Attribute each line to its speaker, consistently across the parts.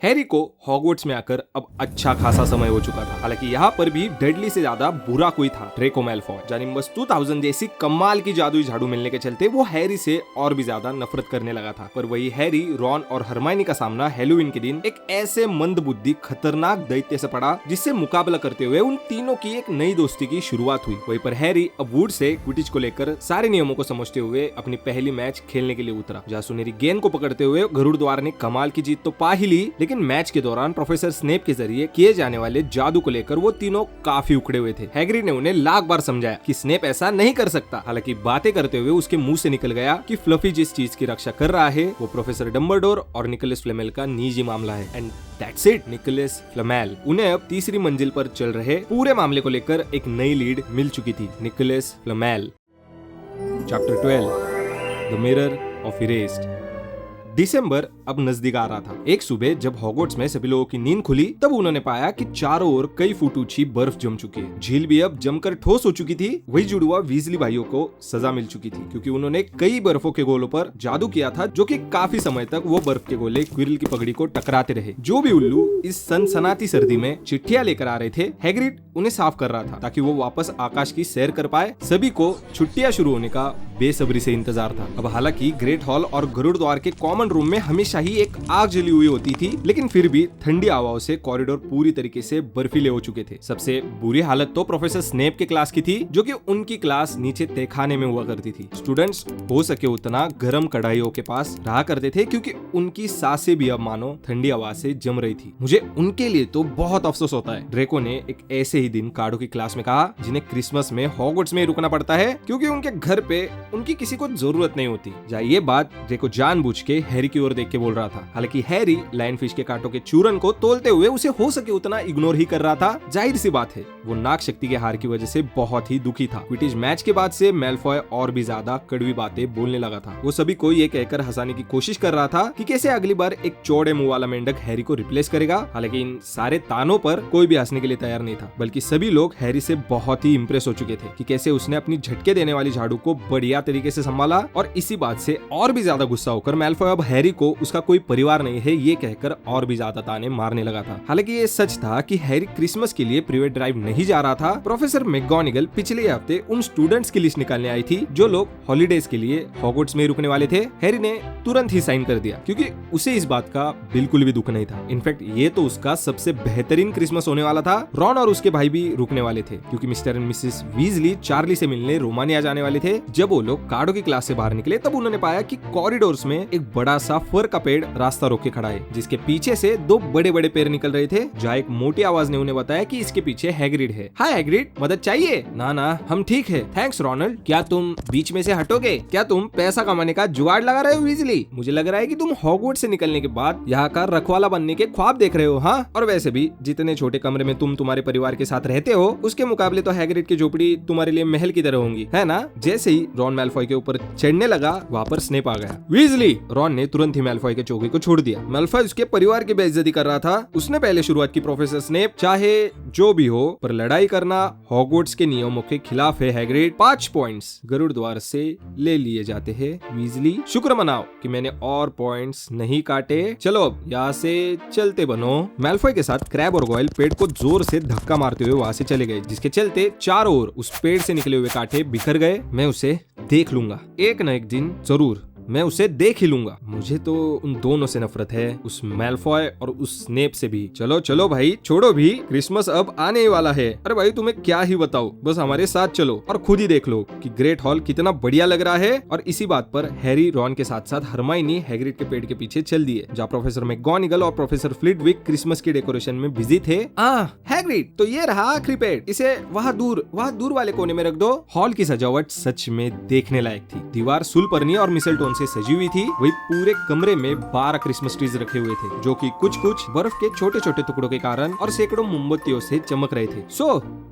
Speaker 1: Harry को Hogwarts में आकर अब अच्छा खासा समय हो चुका था। हालांकि यहाँ पर भी डडली से ज्यादा बुरा कोई था, ड्रेको मैलफॉय। जानिम्बस 2000 जैसी कमाल की जादुई झाड़ू मिलने के चलते वो हैरी से और भी ज्यादा नफरत करने लगा था। पर वही हैरी, रॉन और हरमाइनी का सामना हैलोवीन के दिन एक ऐसे मंदबुद्धि खतरनाक दैत्य से पड़ा जिससे मुकाबला करते हुए उन तीनों की एक नई दोस्ती की शुरुआत हुई। वहीं पर हैरी अब वुड से क्विडिच को लेकर सारे नियमों को समझते हुए अपनी पहली मैच खेलने के लिए उतरा। जहाँ सुनहरी गेंद को पकड़ते हुए गरुड़ द्वार ने कमाल की जीत तो पा ही ली, लेकिन मैच के दौरान प्रोफेसर स्नेप के जरिए किए जाने वाले जादू को लेकर वो तीनों काफी उखड़े हुए थे। हैग्रिड ने उन्हें लाख बार समझाया कि स्नेप ऐसा नहीं कर सकता। हालांकि बातें करते हुए उसके मुंह से निकल गया कि फ्लफी जिस चीज की रक्षा कर रहा है वो प्रोफेसर डम्बलडोर और निकोलस फ्लेमेल का निजी मामला है। And that's it. Nicolas Flamel उन्हें अब तीसरी मंजिल पर चल रहे पूरे मामले को लेकर एक नई लीड मिल चुकी थी। Nicolas Flamel. Chapter 12 the mirror of Erised. दिसंबर अब नजदीक आ रहा था। एक सुबह जब हॉगवर्ट्स में सभी लोगों की नींद खुली तब उन्होंने पाया कि चारों ओर कई फुट ऊंची बर्फ जम चुकी है। झील भी अब जमकर ठोस हो चुकी थी। वही जुड़वा वीजली भाइयों को सजा मिल चुकी थी क्योंकि उन्होंने कई बर्फों के गोलों पर जादू किया था, जो कि काफी समय तक वो बर्फ के गोले क्विरल की पगड़ी को टकराते रहे। जो भी उल्लू इस सनसनाती सर्दी में चिट्ठियां लेकर आ रहे थे, हैग्रिड उन्हें साफ कर रहा था ताकि वो वापस आकाश की सैर कर पाए। सभी को छुट्टियां शुरू होने का बेसब्री से इंतजार था। अब हालांकि ग्रेट हॉल और गरुड़ द्वार के कॉमन रूम में हमेशा ही एक आग जली हुई होती थी, लेकिन फिर भी ठंडी हवाओं से कॉरिडोर पूरी तरीके से बर्फीले हो चुके थे। सबसे बुरी हालत तो प्रोफेसर स्नेप के क्लास की थी, जो कि उनकी क्लास नीचे तहखाने में हुआ करती थी। स्टूडेंट्स हो सके उतना गर्म कढ़ाइयों के पास रहा करते थे क्योंकि उनकी सांसें भी अब मानो ठंडी हवा से जम रही थी। मुझे उनके लिए तो बहुत अफसोस होता है, ड्रेको ने एक ऐसे ही दिन कार्डो की क्लास में कहा जिन्हें क्रिसमस में हॉगवर्ट्स में रुकना पड़ता है क्योंकि उनके घर पे उनकी किसी को जरूरत नहीं होती। ये बात ड्रेको जानबूझ के हैरी की ओर देख के बोल रहा था। हालांकि हैरी लायन फिश के कांटों के चूरन को तोलते हुए उसे हो सके उतना इग्नोर ही कर रहा था। जाहिर सी बात है वो नाग शक्ति के हार की वजह से बहुत ही दुखी था। क्विडिच मैच के बाद से मैलफॉय और भी ज्यादा कड़वी बातें बोलने लगा था। वो सभी को ये कहकर हंसाने की कोशिश कर रहा था कि कैसे अगली बार एक चौड़े मुंह वाला मेंढक हैरी को रिप्लेस करेगा। हालांकि इन सारे तानों पर कोई भी हंसने के लिए तैयार नहीं था, बल्कि सभी लोग हैरी से बहुत ही इंप्रेस हो चुके थे कि कैसे उसने अपनी झटके देने वाली झाड़ू को बढ़िया तरीके से संभाला। और इसी बात से और भी ज्यादा गुस्सा होकर मैलफॉय अब हैरी को उसका कोई परिवार नहीं है ये कहकर और भी ज्यादा ताने मारने लगा था। हालांकि ये सच था कि हैरी क्रिसमस के लिए प्राइवेट ड्राइव नहीं जा रहा था। प्रोफेसर मैगगॉनिगल पिछले हफ्ते उन स्टूडेंट्स की लिस्ट निकालने आई थी जो लोग हॉलीडेज के लिए हॉगवर्ट्स में रुकने वाले थे। हैरी ने तुरंत ही साइन कर दिया क्योंकि उसे इस बात का बिल्कुल भी दुख नहीं था। इनफैक्ट ये तो उसका सबसे बेहतरीन क्रिसमस होने वाला था। रॉन और उसके भाई भी रुकने वाले थे क्योंकि mister and Mrs Weasley Charlie से मिलने रोमानिया जाने वाले थे। जब वो लोग कार्डो की क्लास से बाहर निकले तब उन्होंने पाया कि कॉरिडोर्स में एक बड़ा सा फर का पेड़ रास्ता रोक के खड़ा है, जिसके पीछे से दो बड़े बड़े पेड़ निकल रहे थे। जहाँ एक मोटी आवाज ने उन्हें बताया कि इसके पीछे हैग्रिड है। हाय हैग्रिड, मदद चाहिए? ना ना हम ठीक है, थैंक्स रोनाल्ड। क्या तुम बीच में से हटोगे? क्या तुम पैसा कमाने का जुगाड़ लगा रहे हो वीजली? मुझे लग रहा है कि तुम हॉगवर्ट्स से निकलने के बाद यहाँ का रखवाला बनने के ख्वाब देख रहे हो। हाँ, और वैसे भी जितने छोटे कमरे में तुम तुम्हारे परिवार के साथ रहते हो उसके मुकाबले तो हैग्रिड की झोपड़ी तुम्हारे लिए महल की तरह होंगी, है ना? जैसे ही रॉन मैलफॉय के ऊपर चढ़ने लगा वहाँ पर स्नेप आ गया। वीजली! रॉन ने तुरंत ही मैलफॉय के चौकी को छोड़ दिया। मैलफॉय उसके परिवार की बेइज्जती कर रहा था। उसने पहले शुरुआत की। प्रोफेसर स्नेप, चाहे जो भी हो पर लड़ाई करना हॉगवर्ट्स के नियमों के खिलाफ है हैग्रिड। 5 पॉइंट्स गरुड़ द्वार से ले लिए जाते हैं। वीजली, शुक्र मनाओ कि मैंने और पॉइंट्स नहीं काटे। चलो अब यहाँ से चलते बनो। मैलफॉय के साथ क्रैब और गोयल पेड़ को जोर से धक्का मारते हुए वहाँ से चले गए, जिसके चलते चारों ओर उस पेड़ से निकले हुए कांटे बिखर गए। मैं उसे देख लूंगा, एक न एक दिन जरूर मैं उसे देख ही लूंगा। मुझे तो उन दोनों से नफरत है, उस मैलफॉय और उस स्नेप से भी। चलो चलो भाई, छोड़ो भी, क्रिसमस अब आने ही वाला है। अरे भाई तुम्हें क्या ही बताओ, बस हमारे साथ चलो और खुद ही देख लो कि ग्रेट हॉल कितना बढ़िया लग रहा है। और इसी बात पर हैरी, रॉन के साथ साथ हरमाइनी हैग्रिड के पेड़ के पीछे चल दिए, जहाँ प्रोफेसर मैगगॉनिगल और प्रोफेसर फ्लिटविक क्रिसमस की डेकोरेशन में बिजी थे। हैग्रिड, तो ये रहा आखिरी पेड़, इसे वहाँ दूर वाले कोने में रख दो। हॉल की सजावट सच में देखने लायक थी। दीवार सुलपरनी और मिसलटोन से सजी हुई थी। वही पूरे कमरे में 12 क्रिसमस ट्रीज रखे हुए थे, जो कि कुछ बर्फ के छोटे छोटे टुकड़ों के कारण और सैकड़ों मोमबत्तियों से चमक रहे थे।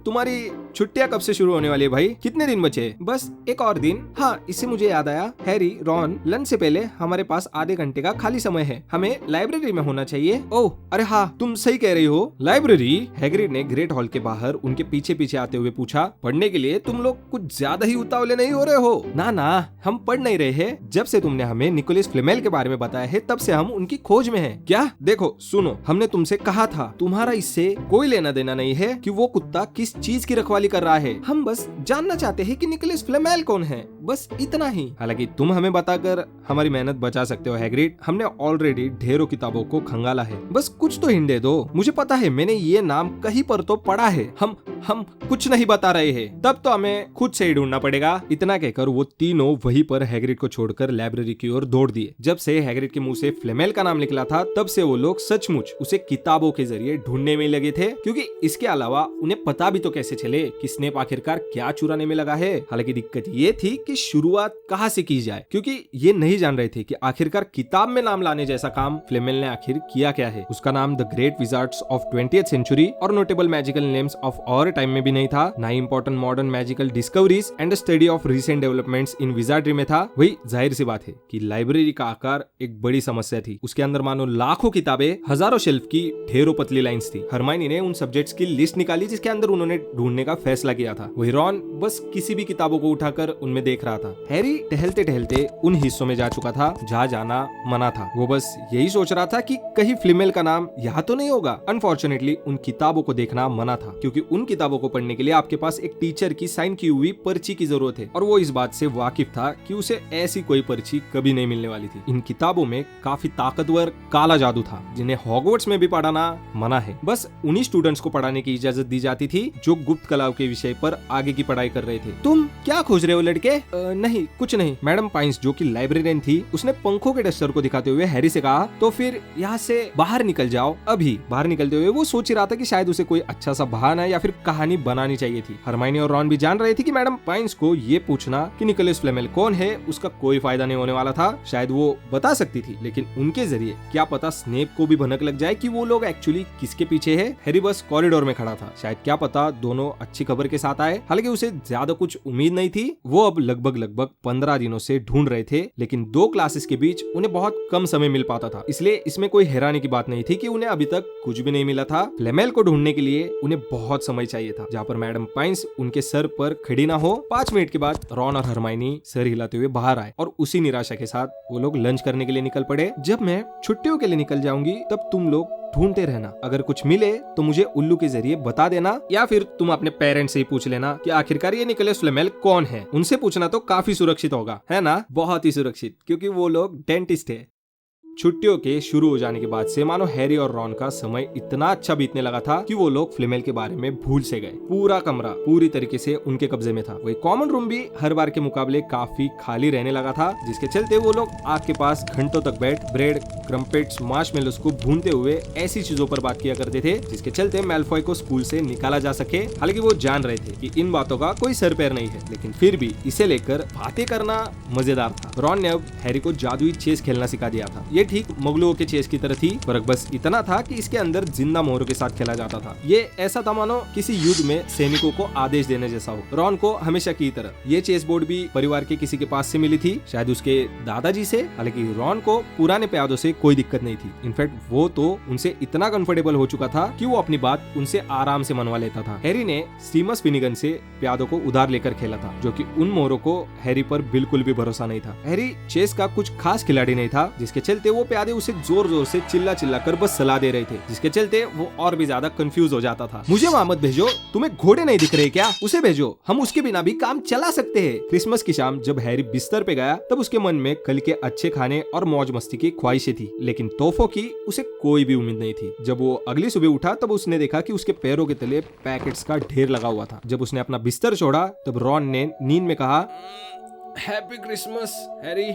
Speaker 1: तुम्हारी छुट्टियां कब से शुरू होने वाली है भाई? कितने दिन बचे? बस एक और दिन। हाँ, इससे मुझे याद आया, हैरी, रॉन, लंच से पहले हमारे पास आधे घंटे का खाली समय है, हमें लाइब्रेरी में होना चाहिए। ओह, अरे हाँ, तुम सही कह रही हो, लाइब्रेरी। हैग्रिड ने ग्रेट हॉल के बाहर उनके पीछे पीछे आते हुए पूछा, पढ़ने के लिए तुम लोग कुछ ज्यादा ही उतावले नहीं हो रहे हो? ना ना, हम पढ़ नहीं रहे हैं। जब से तुमने हमें निकोलस फ्लेमेल के बारे में बताया है, तब से हम उनकी खोज में हैं। क्या? देखो सुनो, हमने तुमसे कहा था, तुम्हारा इससे कोई लेना देना नहीं है कि वो कुत्ता किस चीज की रखवाली कर रहा है। हम बस जानना चाहते हैं कि निकोलस फ्लेमेल कौन है, बस इतना ही। हालांकि तुम हमें बताकर हमारी मेहनत बचा सकते हो हैग्रिड, हमने ऑलरेडी ढेरों किताबों को खंगाला है, बस कुछ तो हिंट दे दो। मुझे पता है, मैंने ये नाम कहीं पर तो पढ़ा है। हम कुछ नहीं बता रहे हैं, तब तो हमें खुद से ही ढूंढना पड़ेगा। इतना कहकर वो तीनों वहीं पर हैग्रिड को छोड़कर लाइब्रेरी की ओर दौड़ दिए। जब से हैग्रिड के मुंह से फ्लेमेल का नाम निकला था, तब से वो लोग सचमुच उसे किताबों के जरिए ढूंढने में लगे थे, क्योंकि इसके अलावा उन्हें पता भी तो कैसे चले कि स्नेप आखिरकार क्या चुराने में लगा है। हालांकि दिक्कत ये थी कि शुरुआत कहाँ से की जाए, क्योंकि ये नहीं जान रहे थे कि आखिरकार किताब में नाम लाने जैसा काम फ्लेमेल ने आखिर किया क्या है। उसका नाम the great wizards of 20th century और notable magical names of our time में भी नहीं था, ना ही important modern magical discoveries and study of recent developments in wizardry में था। वही जाहिर सी बात है कि लाइब्रेरी का आकार एक बड़ी समस्या थी। उसके अंदर मानो लाखों किताबें, हजारों शेल्फ की ढेरों पतली लाइंस थी। हरमाइनी ने उन सब्जेक्ट्स की लिस्ट निकाली जिसके अंदर उन्होंने ढूंढने का फैसला किया था। वही रॉन बस किसी भी किताबों को उठाकर उनमें देख रहा था। हैरी टहलते टहलते उन हिस्सों में जा चुका था जहाँ जाना मना था। वो बस यही सोच रहा था कि कहीं फ्लेमेल का नाम यहाँ तो नहीं होगा। अनफॉर्चुनेटली उन किताबों को देखना मना था, क्योंकि उन किताबों को पढ़ने के लिए आपके पास एक टीचर की साइन की हुई पर्ची की जरूरत है, और वो इस बात से वाकिफ था कि उसे ऐसी कोई पर्ची कभी नहीं मिलने वाली थी। इन किताबों में काफी ताकतवर काला जादू था, जिन्हें हॉगवर्ट्स में भी पढ़ाना मना है। बस उन्हीं स्टूडेंट्स को पढ़ाने की इजाजत दी जाती थी जो गुप्त कलाओं के विषय पर आगे की पढ़ाई कर रहे थे। तुम क्या खोज रहे हो लड़के? नहीं, कुछ नहीं। मैडम पाइंस, जो कि लाइब्रेरियन थी, उसने पंखों के डस्टर को दिखाते हुए हैरी से कहा, तो फिर यहाँ से बाहर निकल जाओ अभी। बाहर निकलते हुए वो सोच रहा था कि शायद उसे कोई अच्छा सा बहाना या फिर कहानी बनानी चाहिए थी। हरमाइनी और रॉन भी जान रहे थे कि मैडम पाइंस को ये पूछना कि निकोलस फ्लेमेल कौन है उसका कोई फायदा नहीं होने वाला था। शायद वो बता सकती थी, लेकिन उनके जरिए क्या पता स्नेप को भी भनक लग जाए कि वो लोग एक्चुअली किसके पीछे है। हैरी बस कॉरिडोर में खड़ा था, शायद क्या पता दोनों अच्छी खबर के साथ आए। हालांकि उसे ज्यादा कुछ उम्मीद नहीं थी। वो अब लगभग 15 दिनों से ढूंढ रहे थे, लेकिन 2 क्लासेस के बीच उन्हें बहुत कम समय मिल पाता था, इसलिए इसमें कोई हैरानी की बात नहीं थी कि उन्हें अभी तक कुछ भी नहीं मिला था। फ्लेमेल को ढूंढने के लिए उन्हें बहुत समय चाहिए था, जहाँ पर मैडम पाइंस उनके सर पर खड़ी ना हो। 5 मिनट के बाद रॉन और हरमाइनी सर हिलाते हुए बाहर आए, और उसी निराशा के साथ वो लोग लंच करने के लिए निकल पड़े। जब मैं छुट्टियों के लिए निकल जाऊंगी तब तुम लोग ढूंढते रहना, अगर कुछ मिले तो मुझे उल्लू के जरिए बता देना, या फिर तुम अपने पेरेंट्स से ही पूछ लेना कि आखिरकार ये निकोलस फ्लेमेल कौन है। उनसे पूछना तो काफी सुरक्षित होगा, है ना? बहुत ही सुरक्षित, क्योंकि वो लोग डेंटिस्ट है। छुट्टियों के शुरू हो जाने के बाद से मानो हैरी और रॉन का समय इतना अच्छा बीतने लगा था कि वो लोग फ्लेमेल के बारे में भूल से गए। पूरा कमरा पूरी तरीके से उनके कब्जे में था। वही कॉमन रूम भी हर बार के मुकाबले काफी खाली रहने लगा था, जिसके चलते वो लोग आग के पास घंटों तक बैठ ब्रेड, क्रम्पेट्स, मार्शमेलोस को भूनते हुए ऐसी चीजों पर बात किया करते थे जिसके चलते मैलफॉय को स्कूल से निकाला जा सके। हालांकि वो जान रहे थे कि इन बातों का कोई सर पैर नहीं है, लेकिन फिर भी इसे लेकर बातें करना मजेदार था। रॉन ने अब हैरी को जादुई चेस खेलना सिखा दिया था। ये ठीक मुगलों के चेस की तरह थी, फर्क बस इतना था कि इसके अंदर जिंदा मोहरों के साथ खेला जाता था। ये ऐसा था मानो किसी युद्ध में सैनिकों को आदेश देने जैसा हो। रॉन को हमेशा की तरह ये चेस बोर्ड भी परिवार के किसी के पास से मिली थी, शायद उसके दादाजी से। हालांकि रॉन को पुराने प्यादों से कोई दिक्कत नहीं थी। इनफैक्ट वो तो उनसे इतना कंफर्टेबल हो चुका था कि वो अपनी बात उनसे आराम से मनवा लेता था। हैरी ने सीमस फिनिगन से प्यादों को उधार लेकर खेला था, जो कि उन मोहरों को हैरी पर बिल्कुल भी भरोसा नहीं था। हैरी चेस का कुछ खास खिलाड़ी नहीं था, जिसके चलते वो प्यादे उसे जोर जोर से चिल्ला चिल्ला कर बस सलाह दे रहे थे, जिसके चलते वो और भी ज्यादा कंफ्यूज हो जाता था। मुझे वहां मत भेजो, तुम्हें घोड़े नहीं दिख रहे क्या? उसे भेजो, हम उसके बिना भी काम चला सकते हैं। क्रिसमस की शाम जब हैरी बिस्तर पे गया तब उसके मन में कल के अच्छे खाने और मौज मस्ती की ख्वाहिशें थी, लेकिन तोहफों की उसे कोई भी उम्मीद नहीं थी। जब वो अगली सुबह उठा तब उसने देखा कि उसके पैरों के तले पैकेट्स का ढेर लगा हुआ था। जब उसने अपना बिस्तर छोड़ा तब रॉन ने नींद में कहा, happy Christmas Harry.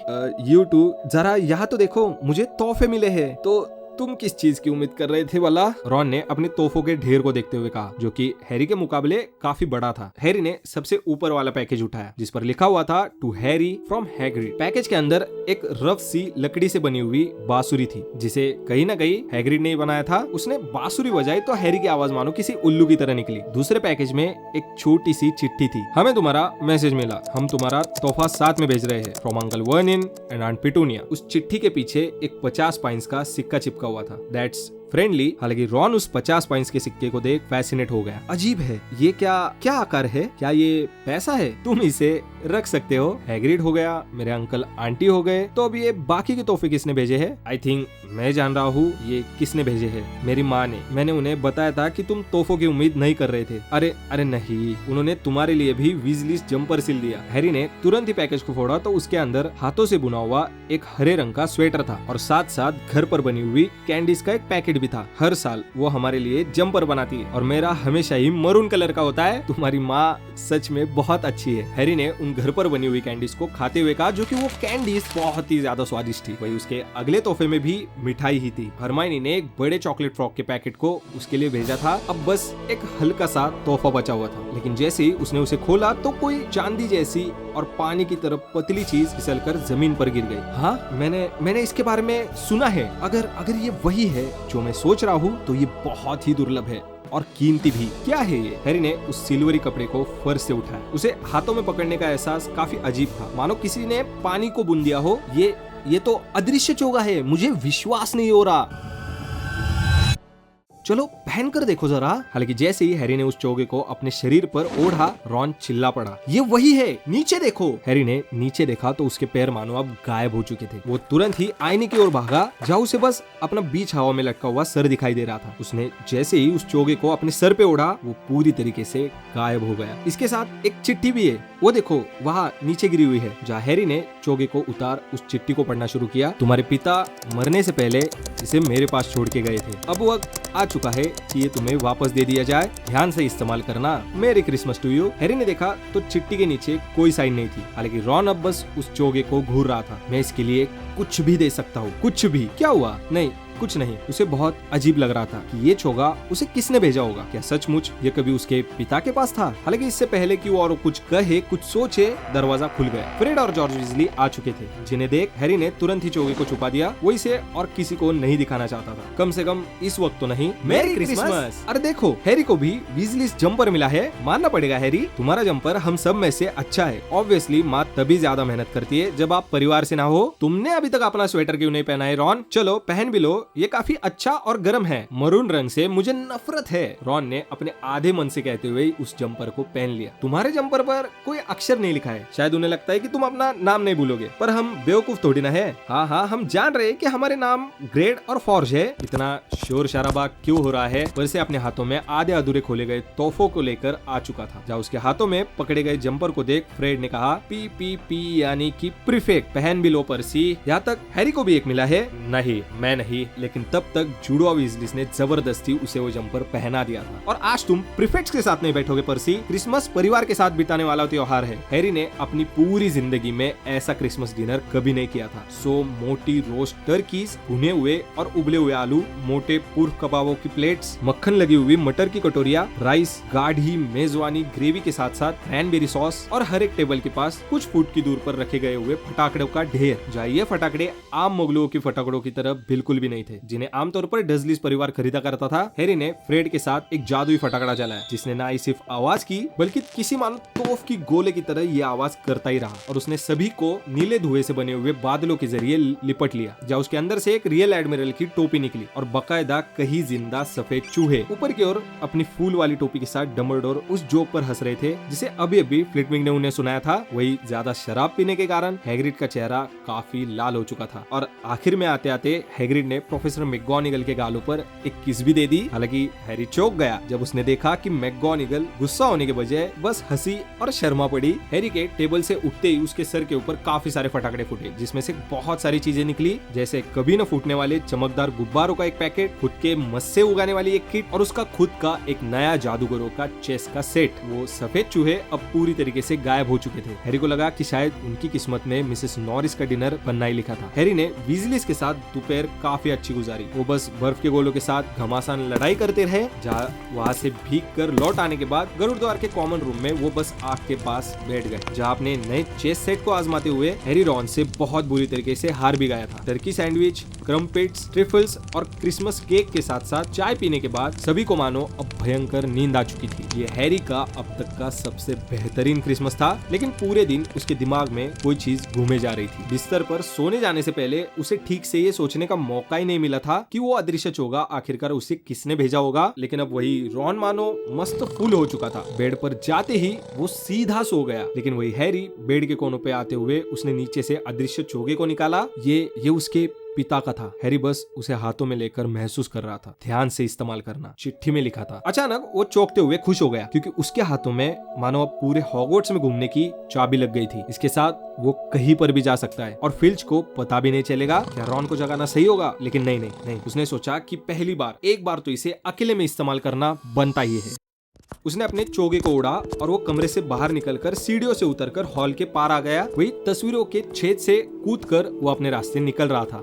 Speaker 1: You too, जरा यहाँ तो देखो, मुझे तोहफे मिले हैं। तो तुम किस चीज की उम्मीद कर रहे थे वाला? रॉन ने अपने तोहफों के ढेर को देखते हुए कहा, जो कि हैरी के मुकाबले काफी बड़ा था। हैरी ने सबसे ऊपर वाला पैकेज उठाया जिस पर लिखा हुआ था to Harry from Hagrid. Package के अंदर एक रफ सी लकड़ी से बनी हुई बांसुरी थी, जिसे कहीं ना कहीं हैग्रिड ने बनाया था। उसने बांसुरी बजाई तो हैरी की आवाज मानो किसी उल्लू की तरह निकली। दूसरे पैकेज में एक छोटी सी चिट्ठी थी। हमें तुम्हारा मैसेज मिला, हम तुम्हारा तोहफा साथ में भेज रहे हैं from uncle Vernon and aunt Petunia. उस चिट्ठी के पीछे एक 50 पाइंस का सिक्का चिपका हुआ था। That's friendly. हालांकि रॉन उस 50 पाइंस के सिक्के को देख फैसिनेट हो गया। अजीब है, ये क्या आकार है? क्या ये पैसा है? तुम इसे रख सकते हो। हैग्रिड हो गया, मेरे अंकल आंटी हो गए, तो अब ये बाकी के तोहफे किसने भेजे हैं? आई थिंक मैं जान रहा हूँ ये किसने भेजे हैं। मेरी माँ ने। मैंने उन्हें बताया था कि तुम तोहफों की उम्मीद नहीं कर रहे थे। अरे नहीं, उन्होंने तुम्हारे लिए भी वीजलीस जंपर सिल दिया। हैरी ने तुरंत ही पैकेज को फोड़ा तो उसके अंदर हाथों से बुना हुआ एक हरे रंग का स्वेटर था और साथ साथ घर पर बनी हुई कैंडीज का एक पैकेट भी था। हर साल वो हमारे लिए जंपर बनाती है और मेरा हमेशा ही मरून कलर का होता है। तुम्हारी माँ सच में बहुत अच्छी है। हैरी ने उन घर पर बनी हुई कैंडीज को खाते हुए कहा, जो कि वो कैंडीज बहुत ही ज्यादा स्वादिष्ट थी। वही उसके अगले तोहफे में भी मिठाई ही थी। हरमाइनी ने एक बड़े चॉकलेट फ्रॉक के पैकेट को उसके लिए भेजा था। अब बस एक हल्का सा तोहफा बचा हुआ था, लेकिन जैसे ही उसने उसे खोला तो कोई चांदी जैसी और पानी की तरफ पतली चीज फिसलकर जमीन पर गिर गई। हाँ, मैंने इसके बारे में सुना है। अगर ये वही है जो मैं सोच रहा हूँ तो ये बहुत ही दुर्लभ है और कीमती भी। क्या है ये? हैरी ने उस सिल्वरी कपड़े को फर्श से उठाया। उसे हाथों में पकड़ने का एहसास काफी अजीब था, मानो किसी ने पानी को बुन दिया हो। ये तो अदृश्य चोगा है, मुझे विश्वास नहीं हो रहा। चलो पहन कर देखो जरा। हालांकि जैसे ही हैरी ने उस चोगे को अपने शरीर पर ओढ़ा, रॉन चिल्ला पड़ा, ये वही है, नीचे देखो। हैरी ने नीचे देखा तो उसके पैर मानो अब गायब हो चुके थे। वो तुरंत ही आईने की ओर भागा, जहाँ उसे बस अपना बीच हवा में लटका हुआ सर दिखाई दे रहा था। उसने जैसे ही उस चोगे को अपने सर पे ओढ़ा, वो पूरी तरीके से गायब हो गया। इसके साथ एक चिट्ठी भी है, वो देखो वहाँ नीचे गिरी हुई है। जहाँ हैरी ने चोगे को उतार उस चिट्ठी को पढ़ना शुरू किया। तुम्हारे पिता मरने से पहले इसे मेरे पास छोड़ के गए थे। अब वक्त आ चुका है कि ये तुम्हें वापस दे दिया जाए। ध्यान से इस्तेमाल करना। मेरी क्रिसमस टू यू। हैरी ने देखा तो चिट्ठी के नीचे कोई साइन नहीं थी। हालांकि रॉन अब बस उस चोगे को घूर रहा था। मैं इसके लिए कुछ भी दे सकता हूँ। कुछ भी? क्या हुआ? नहीं, कुछ नहीं। उसे बहुत अजीब लग रहा था कि ये चोगा उसे किसने भेजा होगा। क्या सचमुच ये कभी उसके पिता के पास था? हालांकि इससे पहले कि वो और कुछ कहे, कुछ सोचे, दरवाजा खुल गया। फ्रेड और जॉर्ज वीजली आ चुके थे, जिन्हें देख हैरी ने तुरंत ही चोगे को छुपा दिया। वो इसे और किसी को नहीं दिखाना चाहता था, कम से कम इस वक्त तो नहीं। मेरी क्रिसमस। अरे देखो, हैरी को भी वीजली जंपर मिला है। मानना पड़ेगा हैरी, तुम्हारा जंपर हम सब में से अच्छा है। ऑब्वियसली माँ तभी ज्यादा मेहनत करती है जब आप परिवार से ना हो। तुमने अभी तक अपना स्वेटर क्यों नहीं पहना है रॉन? चलो पहन भी लो, ये काफी अच्छा और गर्म है। मरून रंग से मुझे नफरत है। रॉन ने अपने आधे मन से कहते हुए उस जंपर को पहन लिया। तुम्हारे जंपर पर कोई अक्षर नहीं लिखा है। शायद उन्हें लगता है कि तुम अपना नाम नहीं भूलोगे, पर हम बेवकूफ थोड़ी ना है। हाँ, हम जान रहे हैं कि हमारे नाम ग्रेड और फॉर्ज है। इतना शोर शराबा क्यों हो रहा है? पर से अपने हाथों में आधे अधूरे खोले गए तोहफों को लेकर आ चुका था। जहाँ उसके हाथों में पकड़े गए जंपर को देख फ्रेड ने कहा, पी यानी कि प्रीफेक्ट। पहन भी लो परसी। यहाँ तक हैरी को भी एक मिला है। नहीं, मैं नहीं, लेकिन तब तक जुड़वा वीजलीस ने जबरदस्ती उसे वो जंपर पहना दिया था। और आज तुम प्रीफेक्ट्स के साथ नहीं बैठोगे परसी। क्रिसमस परिवार के साथ बिताने वाला त्योहार है। हैरी ने अपनी पूरी जिंदगी में ऐसा क्रिसमस डिनर कभी नहीं किया था। सो मोटी रोस्ट टर्कीज, भुने हुए और उबले हुए आलू, मोटे पुर्फ कबाबों की प्लेट्स, मक्खन लगी हुई मटर की कटोरिया, राइस, गाढ़ी मेजवानी ग्रेवी के साथ साथ क्रैनबेरी सॉस और हर एक टेबल के पास कुछ फुट की दूर पर रखे गए हुए फटाकड़ों का ढेर। जाइए, फटाकड़े आम मुगलों की फटाकड़ों की तरह बिल्कुल भी नहीं थे, जिन्हें आमतौर पर डजलीस परिवार खरीदा करता था। हैरी ने फ्रेड के साथ एक जादुई फटाकड़ा जलाया, जिसने ना ही सिर्फ आवाज की बल्कि किसी मानो तोफ की गोले की तरह ये आवाज करता ही रहा। और उसने सभी को नीले धुएं से बने हुए बादलों के जरिए लिपट लिया, जहाँ उसके अंदर से एक रियल एडमिरल की टोपी निकली और बकायदा कहीं जिंदा सफेद चूहे। ऊपर की ओर अपनी फूल वाली टोपी के साथ डम्बलडोर उस जोक पर हंस रहे थे जिसे अभी अभी फ्लिटविंग ने उन्हें सुनाया था। वही ज्यादा शराब पीने के कारण हैग्रिड का चेहरा काफी लाल हो चुका था। और आखिर में आते आते हैग्रिड ने प्रोफेसर मैकगोनागल के गालों पर एक किस भी दे दी। हालांकि हैरी चौंक गया जब उसने देखा कि मैकगोनागल गुस्सा होने के बजाय बस हंसी और शर्मा पड़ी। हैरी के टेबल से उठते ही उसके सर के ऊपर काफी सारे फटाकड़े फूटे, जिसमें से बहुत सारी चीजें निकली, जैसे कभी न फूटने वाले चमकदार गुब्बारों का एक पैकेट, खुद के मस्से उगाने वाली एक किट और उसका खुद का एक नया जादूगरों का चेस का सेट। वो सफेद चूहे अब पूरी तरीके से गायब हो चुके थे। हैरी को लगा कि शायद उनकी किस्मत में मिसेस नॉरिस का डिनर बनना ही लिखा था। हैरी ने वीजलीस के साथ दोपहर काफी अच्छी गुजारी। वो बस बर्फ के गोलों के साथ घमासान लड़ाई करते रहे। जहाँ वहाँ से भीग कर लौट आने के बाद गरुड़ द्वार के कॉमन रूम में वो बस आग के पास बैठ गए, जहाँ अपने नए चेस सेट को आजमाते हुए हैरी रॉन से बहुत बुरी तरीके से हार भी गया था। टर्की सैंडविच, क्रम्पेट्स, ट्रिफल्स और क्रिसमस केक के साथ साथ चाय पीने के बाद सभी को मानो अब भयंकर नींद आ चुकी थी। ये हैरी का अब तक का सबसे बेहतरीन क्रिसमस था, लेकिन पूरे दिन उसके दिमाग में कोई चीज घूमे जा रही थी। बिस्तर पर सोने जाने से पहले उसे ठीक से ये सोचने का मौका ही नहीं मिला था कि वो अदृश्य चोगा आखिरकार उसे किसने भेजा होगा। लेकिन अब वही रॉन मानो मस्त फुल हो चुका था। बेड पर जाते ही वो सीधा सो गया, लेकिन वही हैरी बेड के कोनों पे आते हुए उसने नीचे से अदृश्य चोगे को निकाला। ये उसके पिता का था। हैरी बस उसे हाथों में लेकर महसूस कर रहा था। ध्यान से इस्तेमाल करना, चिट्ठी में लिखा था। अचानक वो चौंकते हुए खुश हो गया, क्योंकि उसके हाथों में मानो अब पूरे हॉगवर्ट्स में घूमने की चाबी लग गई थी। इसके साथ वो कहीं पर भी जा सकता है और फिल्च को पता भी नहीं चलेगा। क्या रॉन को जगाना सही होगा? लेकिन नहीं। उसने सोचा कि पहली बार एक बार तो इसे अकेले में इस्तेमाल करना बनता ही है। उसने अपने चोगे को उड़ा और वो कमरे से बाहर निकलकर सीढ़ियों से उतरकर हॉल के पार आ गया। वही तस्वीरों के छेद से कूदकर वो अपने रास्ते निकल रहा था।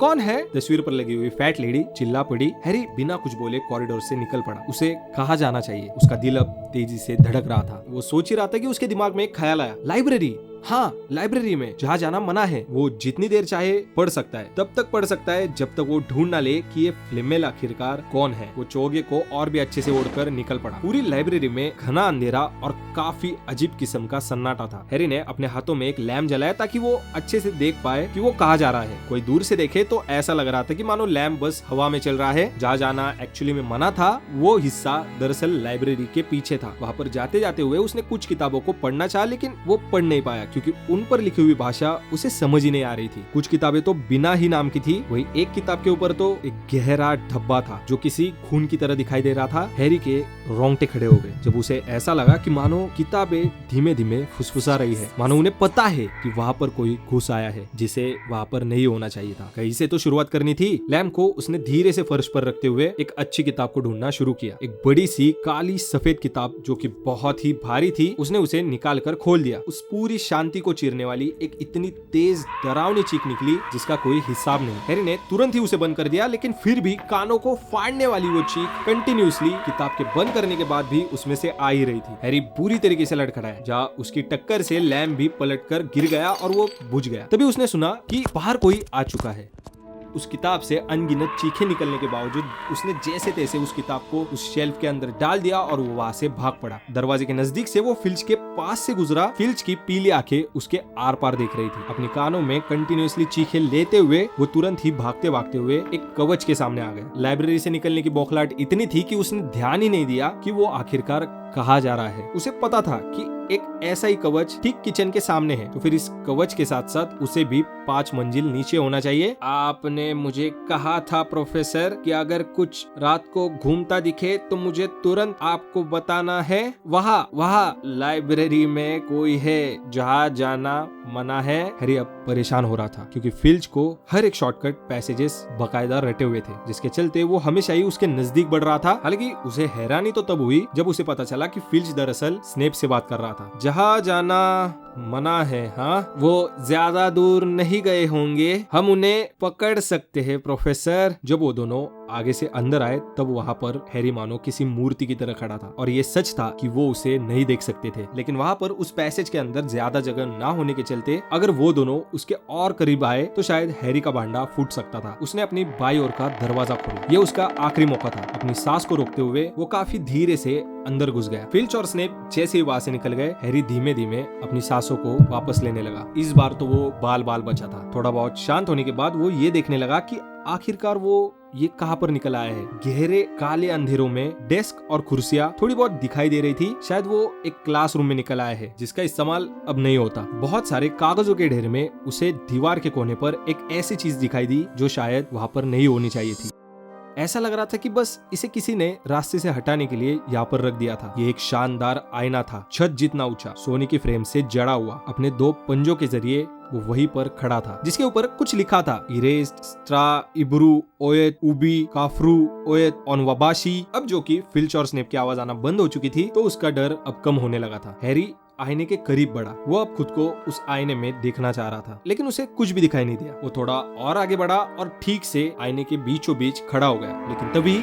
Speaker 1: कौन है? तस्वीर पर लगी हुई फैट लेडी चिल्ला पड़ी। हैरी बिना कुछ बोले कॉरिडोर से निकल पड़ा। उसे कहाँ जाना चाहिए? उसका दिल अब तेजी से धड़क रहा था। वो सोच ही रहा था कि उसके दिमाग में एक ख्याल आया, लाइब्रेरी। हाँ, लाइब्रेरी में जहाँ जाना मना है। वो जितनी देर चाहे पढ़ सकता है, तब तक पढ़ सकता है जब तक वो ढूंढ ना ले कि ये फ्लेमेल आखिरकार कौन है। वो चोगे को और भी अच्छे से ओढ़कर निकल पड़ा। पूरी लाइब्रेरी में घना अंधेरा और काफी अजीब किस्म का सन्नाटा था। हैरी ने अपने हाथों में एक लैम्प जलाया ताकि वो अच्छे से देख पाए कि वो कहाँ जा रहा है। कोई दूर से देखे तो ऐसा लग रहा था कि मानो लैम्प बस हवा में चल रहा है। जहाँ जाना एक्चुअली में मना था, वो हिस्सा दरअसल लाइब्रेरी के पीछे था। वहाँ पर जाते जाते हुए उसने कुछ किताबों को पढ़ना चाहा, लेकिन वो पढ़ नहीं पाया, क्योंकि उन पर लिखी हुई भाषा उसे समझ ही नहीं आ रही थी। कुछ किताबें तो बिना ही नाम की थी। वही एक किताब के ऊपर तो एक गहरा धब्बा था जो किसी खून की तरह दिखाई दे रहा था। हैरी के रोंगटे खड़े हो गए जब उसे ऐसा लगा कि मानो किताबें धीमे धीमे फुसफुसा रही है। मानो उन्हें पता है कि वहाँ पर कोई घुस आया है जिसे वहाँ पर नहीं होना चाहिए था। कहीं से तो शुरुआत करनी थी। लैम्प को उसने धीरे से फर्श पर रखते हुए एक अच्छी किताब को ढूंढना शुरू किया। एक बड़ी सी काली सफेद किताब जो कि बहुत ही भारी थी। उसने उसे निकाल कर खोल दिया। उस पूरी शांति को चीरने वाली एक इतनी तेज डरावनी चीख निकली जिसका कोई हिसाब नहीं। हैरी ने तुरंत ही उसे बंद कर दिया, लेकिन फिर भी कानों को फाड़ने वाली वो चीख कंटिन्यूअसली किताब के बंद करने के बाद भी उसमें से आ ही रही थी। हैरी बुरी तरीके से लड़खड़ाया, जहाँ उसकी टक्कर से लैम्प भी पलटकर गिर गया और वो बुझ गया। तभी उसने सुना कि बाहर कोई आ चुका है। उस किताब से अनगिनत चीखें निकलने के बावजूद उसने जैसे तैसे उस किताब को उस शेल्फ के अंदर डाल दिया और वो वहां से भाग पड़ा। दरवाजे के नजदीक से वो फिल्च के पास से गुजरा। फिल्च की पीली आंखें उसके आर पार देख रही थी। अपनी कानों में कंटिन्यूअसली चीखें लेते हुए वो तुरंत ही भागते भागते हुए एक कवच के सामने आ गया। लाइब्रेरी से निकलने की बौखलाहट इतनी थी कि उसने ध्यान ही नहीं दिया कि वो आखिरकार कहाँ जा रहा है। उसे पता था कि एक ऐसा ही कवच ठीक किचन के सामने है, तो फिर इस कवच के साथ साथ उसे भी 5 मंजिल नीचे होना चाहिए। आपने मुझे कहा था प्रोफेसर कि अगर कुछ रात को घूमता दिखे तो मुझे तुरंत आपको बताना है। वहाँ लाइब्रेरी में कोई है जहाँ जाना मना है। हैरी अब परेशान हो रहा था क्योंकि फिल्च को हर एक शॉर्टकट पैसेजेस बकायदा रटे हुए थे, जिसके चलते वो हमेशा ही उसके नजदीक बढ़ रहा था। हालांकि उसे हैरानी तो तब हुई जब उसे पता चला कि फिल्च दरअसल स्नेप से बात कर रहा था। जहाँ जाना मना है, हाँ, वो ज्यादा दूर नहीं गए होंगे, हम उन्हें पकड़ सकते हैं प्रोफेसर। जब वो दोनों आगे से अंदर आए तब वहाँ पर हैरी मानो किसी मूर्ति की तरह खड़ा था, और ये सच था कि वो उसे नहीं देख सकते थे। लेकिन वहाँ पर उस पैसेज के अंदर ज्यादा जगह ना होने के चलते अगर वो दोनों उसके और करीब आए तो शायद हैरी का भांडा फूट सकता था। उसने अपनी बाई ओर का दरवाजा खोला। ये उसका आखिरी मौका था। अपनी सांस को रोकते हुए वो काफी धीरे से अंदर घुस गया। फिल्च और स्नेप जैसे ही वहां से निकल गए, हैरी धीमे धीमे अपनी सांसों को वापस लेने लगा। इस बार तो वो बाल बचा था। थोड़ा बहुत शांत होने के बाद वो ये देखने लगा कि आखिरकार वो ये कहाँ पर निकल आया है। गहरे काले अंधेरों में डेस्क और कुर्सियां थोड़ी बहुत दिखाई दे रही थी। शायद वो एक क्लासरूम में निकल आया है जिसका इस्तेमाल अब नहीं होता। बहुत सारे कागजों के ढेर में उसे दीवार के कोने पर एक ऐसी चीज दिखाई दी जो शायद वहाँ पर नहीं होनी चाहिए थी। ऐसा लग रहा था कि बस इसे किसी ने रास्ते से हटाने के लिए यहाँ पर रख दिया था। ये एक शानदार आईना था, छत जितना ऊंचा, सोने की फ्रेम से जड़ा हुआ। अपने 2 पंजों के जरिए वो वहीं पर खड़ा था, जिसके ऊपर कुछ लिखा था, इरेस्ट स्ट्रा इब्रू ओयत उबी काफ्रू ओयत ऑनवाबाशी। अब जो कि फिल्च और स्नेप की आवाज आना बंद हो चुकी थी तो उसका डर अब कम होने लगा था। हैरी आईने के करीब बढ़ा। वो अब खुद को उस आईने में देखना चाह रहा था, लेकिन उसे कुछ भी दिखाई नहीं दिया। वो थोड़ा और आगे बढ़ा और ठीक से आईने के बीचों बीच खड़ा हो गया, लेकिन तभी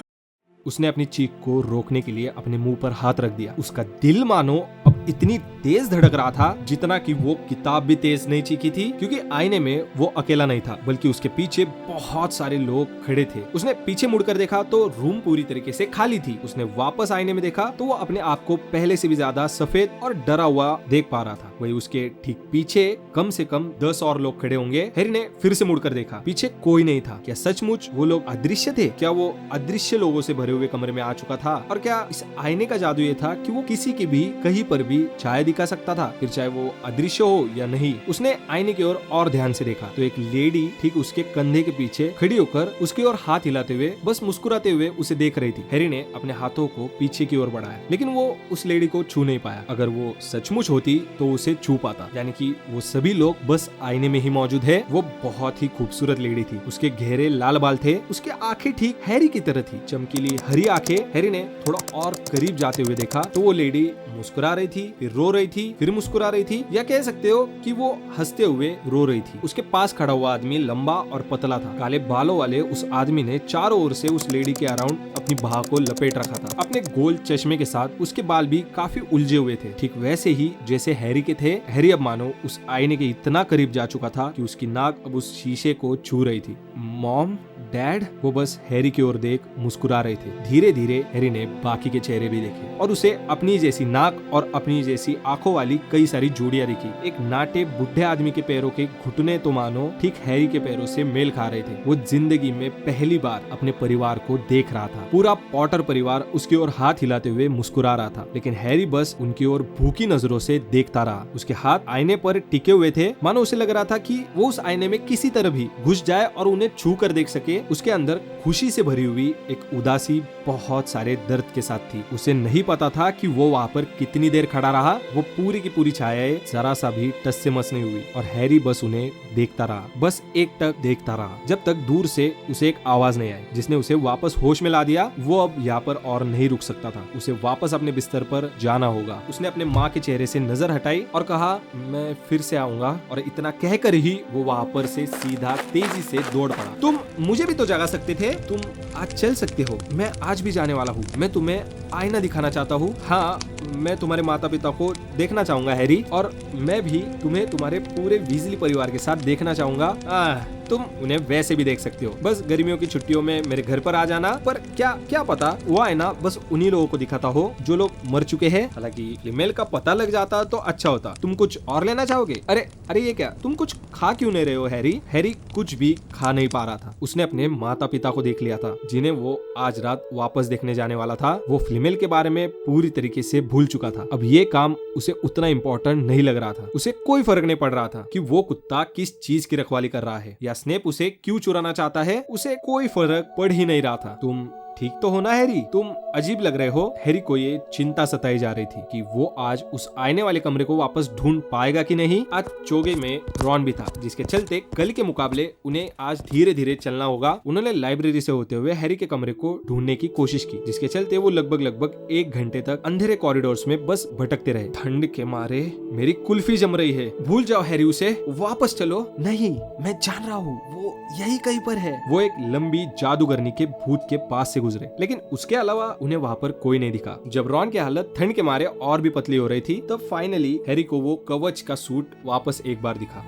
Speaker 1: उसने अपनी चीख को रोकने के लिए अपने मुंह पर हाथ रख दिया। उसका दिल मानो अब इतनी तेज धड़क रहा था जितना कि वो किताब भी तेज नहीं चीखी थी, क्योंकि आईने में वो अकेला नहीं था बल्कि उसके पीछे बहुत सारे लोग खड़े थे। उसने पीछे मुड़कर देखा तो रूम पूरी तरीके से खाली थी। उसने वापस आईने में देखा तो वो अपने आप को पहले से भी ज्यादा सफेद और डरा हुआ देख पा रहा था। वही उसके ठीक पीछे कम से कम 10 और लोग खड़े होंगे। हैरी ने फिर से मुड़कर देखा, पीछे कोई नहीं था। क्या सचमुच वो लोग अदृश्य थे? क्या वो अदृश्य लोगों से भरे हुए कमरे में आ चुका था? और क्या इस आईने का जादू ये था कि वो किसी की भी कहीं पर भी छाया दिखा सकता था, फिर चाहे वो अदृश्य हो या नहीं? उसने आईने की ओर और ध्यान से देखा तो एक लेडी ठीक उसके कंधे के पीछे खड़ी होकर उसकी ओर हाथ हिलाते हुए बस मुस्कुराते हुए उसे देख रही थी। हैरी ने अपने हाथों को पीछे की ओर बढ़ाया, लेकिन वो उस लेडी को छू नहीं पाया। अगर वो सचमुच होती तो उसे छू पाता, यानी कि वो सभी लोग बस आईने में ही मौजूद है। वो बहुत ही खूबसूरत लेडी थी। उसके गहरे लाल बाल थे, उसकी आंखें ठीक हैरी की तरह थी, चमकीली हरी आंखें। हैरी ने थोड़ा और करीब जाते हुए देखा तो वो लेडी मुस्कुरा रही थी, फिर रो रही थी, फिर मुस्कुरा रही थी, या कह सकते हो कि वो हंसते हुए रो रही थी। उसके पास खड़ा हुआ आदमी लंबा और पतला था। काले बालों वाले उस आदमी ने चारों ओर से उस लेडी के अराउंड अपनी बाह को लपेट रखा था। अपने गोल चश्मे के साथ उसके बाल भी काफी उलझे हुए थे, ठीक वैसे ही जैसे हैरी के थे। हैरी अब मानो उस आईने के इतना करीब जा चुका था कि उसकी नाक अब उस शीशे को छू रही थी। मॉम, डैड, वो बस हैरी की ओर देख मुस्कुरा रहे थे। धीरे धीरे हैरी ने बाकी के चेहरे भी देखे और उसे अपनी जैसी नाक और अपनी जैसी आंखों वाली कई सारी जोड़ियां दिखी। एक नाटे बुढ़े आदमी के पैरों के घुटने तो मानो ठीक हैरी के पैरों से मेल खा रहे थे। वो जिंदगी में पहली बार अपने परिवार को देख रहा था। पूरा पॉटर परिवार उसकी ओर हाथ हिलाते हुए मुस्कुरा रहा था, लेकिन हैरी बस उनकी ओर भूखी नजरों से देखता रहा। उसके हाथ आईने पर टिके हुए थे, मानो उसे लग रहा था कि वो उस आईने में किसी तरह भी घुस जाए और उन्हें छू कर देख सके। उसके अंदर खुशी से भरी हुई एक उदासी बहुत सारे दर्द के साथ थी। उसे नहीं पता था कि वो वहाँ पर कितनी देर खड़ा रहा। वो पूरी की पूरी छायाएं जरा सा भी टस से मस नहीं हुई और हैरी बस उन्हें देखता रहा, बस एक टक देखता रहा, जब तक दूर से उसे एक आवाज नहीं आई जिसने उसे वापस होश में ला दिया। वो अब यहाँ पर और नहीं रुक सकता था, उसे वापस अपने बिस्तर पर जाना होगा। उसने अपने माँ के चेहरे से नजर हटाई और कहा, मैं फिर से आऊंगा। और इतना कहकर ही वो वहाँ पर से सीधा तेजी से दौड़ पड़ा। तुम मुझे भी तो जगा सकते थे, तुम आज चल सकते हो। मैं आज भी जाने वाला हूँ। मैं तुम्हें आईना दिखाना चाहता हूँ। हाँ, मैं तुम्हारे माता पिता को देखना चाहूंगा हैरी, और मैं भी तुम्हें तुम्हारे पूरे वीजली परिवार के साथ देखना चाहूंगा। तुम उन्हें वैसे भी देख सकते हो। बस गर्मियों की छुट्टियों में मेरे घर पर आ जाना। पर क्या पता वो आईना बस उन्हीं लोगों को दिखाता हो जो लोग मर चुके हैं। हालांकि ईमेल का पता लग जाता तो अच्छा होता। तुम कुछ और लेना चाहोगे? अरे ये क्या, तुम कुछ खा क्यों नहीं रहे हो हैरी? हैरी कुछ भी खा नहीं पा रहा था। उसने अपने माता पिता को देख लिया था जिन्हें वो आज रात वापस देखने जाने वाला था। वो फीमेल के बारे में पूरी तरीके से भूल चुका था। अब ये काम उसे उतना इम्पोर्टेंट नहीं लग रहा था। उसे कोई फर्क नहीं पड़ रहा था कि वो कुत्ता किस चीज की रखवाली कर रहा है या स्नेप उसे क्यों चुराना चाहता है। उसे कोई फर्क पड़ ही नहीं रहा था। तुम ठीक तो हो ना हैरी? तुम अजीब लग रहे हो। हैरी को ये चिंता सताई जा रही थी कि वो आज उस आईने वाले कमरे को वापस ढूंढ पाएगा कि नहीं। आज चोगे में रॉन भी था, जिसके चलते कल के मुकाबले उन्हें आज धीरे धीरे चलना होगा। उन्होंने लाइब्रेरी से होते हुए हैरी के कमरे को ढूंढने की कोशिश की, जिसके चलते वो लगभग 1 घंटे तक अंधेरे कॉरिडोर्स में बस भटकते रहे। ठंड के मारे मेरी कुल्फी जम रही है। भूल जाओ हैरी उसे, वापस चलो। नहीं, मैं जान रहा हूँ, वो यही कहीं पर है। वो एक लंबी जादूगरनी के भूत के पास से गुजरे, लेकिन उसके अलावा उन्हें वहाँ पर कोई नहीं दिखा। जब रॉन की हालत ठंड के मारे और भी पतली हो रही थी, तब फाइनली हैरी को वो कवच का सूट वापस एक बार दिखा।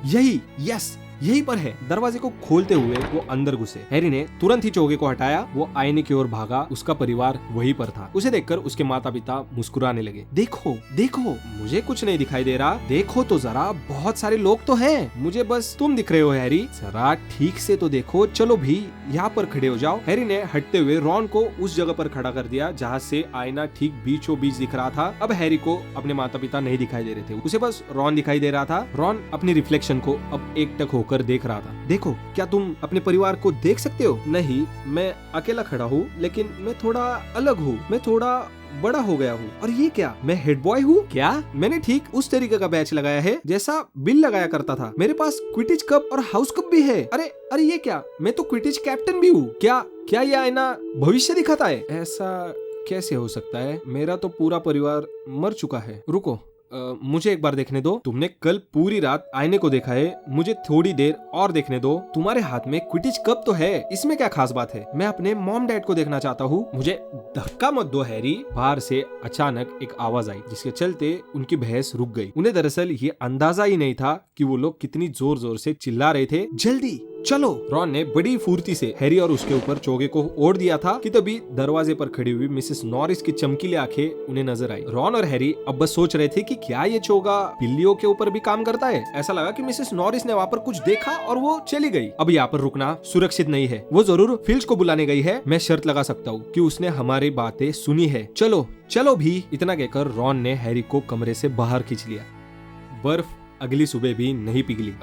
Speaker 1: यही पर है। दरवाजे को खोलते हुए वो अंदर घुसे। हैरी ने तुरंत ही चोगे को हटाया। वो आईने की ओर भागा। उसका परिवार वहीं पर था। उसे देखकर उसके माता पिता मुस्कुराने लगे। देखो, मुझे कुछ नहीं दिखाई दे रहा। देखो तो जरा, बहुत सारे लोग तो हैं। मुझे बस तुम दिख रहे हो हैरी। जरा ठीक से तो देखो। चलो भी, यहाँ पर खड़े हो जाओ। हैरी ने हटते हुए रॉन को उस जगह पर खड़ा कर दिया जहाँ से आईना ठीक बीचों बीच दिख रहा था। अब हैरी को अपने माता पिता नहीं दिखाई दे रहे थे, उसे बस रॉन दिखाई दे रहा था। रॉन अपनी रिफ्लेक्शन को अब एकटक होकर देख रहा था। देखो, क्या तुम अपने परिवार को देख सकते हो? नहीं, मैं अकेला खड़ा हूँ, लेकिन मैं थोड़ा अलग हूँ। मैं थोड़ा बड़ा हो गया हूँ। और ये क्या, मैं हेड बॉय हूँ क्या? मैंने ठीक उस तरीके का बैच लगाया है जैसा बिल लगाया करता था। मेरे पास क्विडिच कप और हाउस कप भी है। अरे ये क्या, मैं तो क्विडिच कैप्टन भी हूँ। क्या ये आईना भविष्य दिखाता है? ऐसा कैसे हो सकता है? मेरा तो पूरा परिवार मर चुका है। रुको, मुझे एक बार देखने दो। तुमने कल पूरी रात आईने को देखा है, मुझे थोड़ी देर और देखने दो। तुम्हारे हाथ में क्विडिच कप तो है, इसमें क्या खास बात है? मैं अपने मॉम डैड को देखना चाहता हूँ। मुझे धक्का मत दो हैरी। बाहर से अचानक एक आवाज आई जिसके चलते उनकी बहस रुक गई। उन्हें दरअसल ये अंदाजा ही नहीं था कि वो लोग कितनी जोर जोर से चिल्ला रहे थे, जल्दी चलो। रॉन ने बड़ी फुर्ती से हैरी और उसके ऊपर चोगे को ओढ़ दिया था कि तभी दरवाजे पर खड़ी हुई मिसेस नॉरिस की चमकीली आंखें उन्हें नजर आई। रॉन और हैरी अब बस सोच रहे थे कि क्या ये चोगा बिल्लियों के ऊपर भी काम करता है। ऐसा लगा कि मिसेस नॉरिस ने वहाँ पर कुछ देखा और वो चली गई। अब यहाँ पर रुकना सुरक्षित नहीं है। वो जरूर फिल्च को बुलाने गई है। मैं शर्त लगा सकता हूँ कि उसने हमारी बातें सुनी है। चलो चलो भी। इतना कहकर रॉन ने हैरी को कमरे से बाहर खींच लिया। बर्फ अगली सुबह भी नहीं पिघली।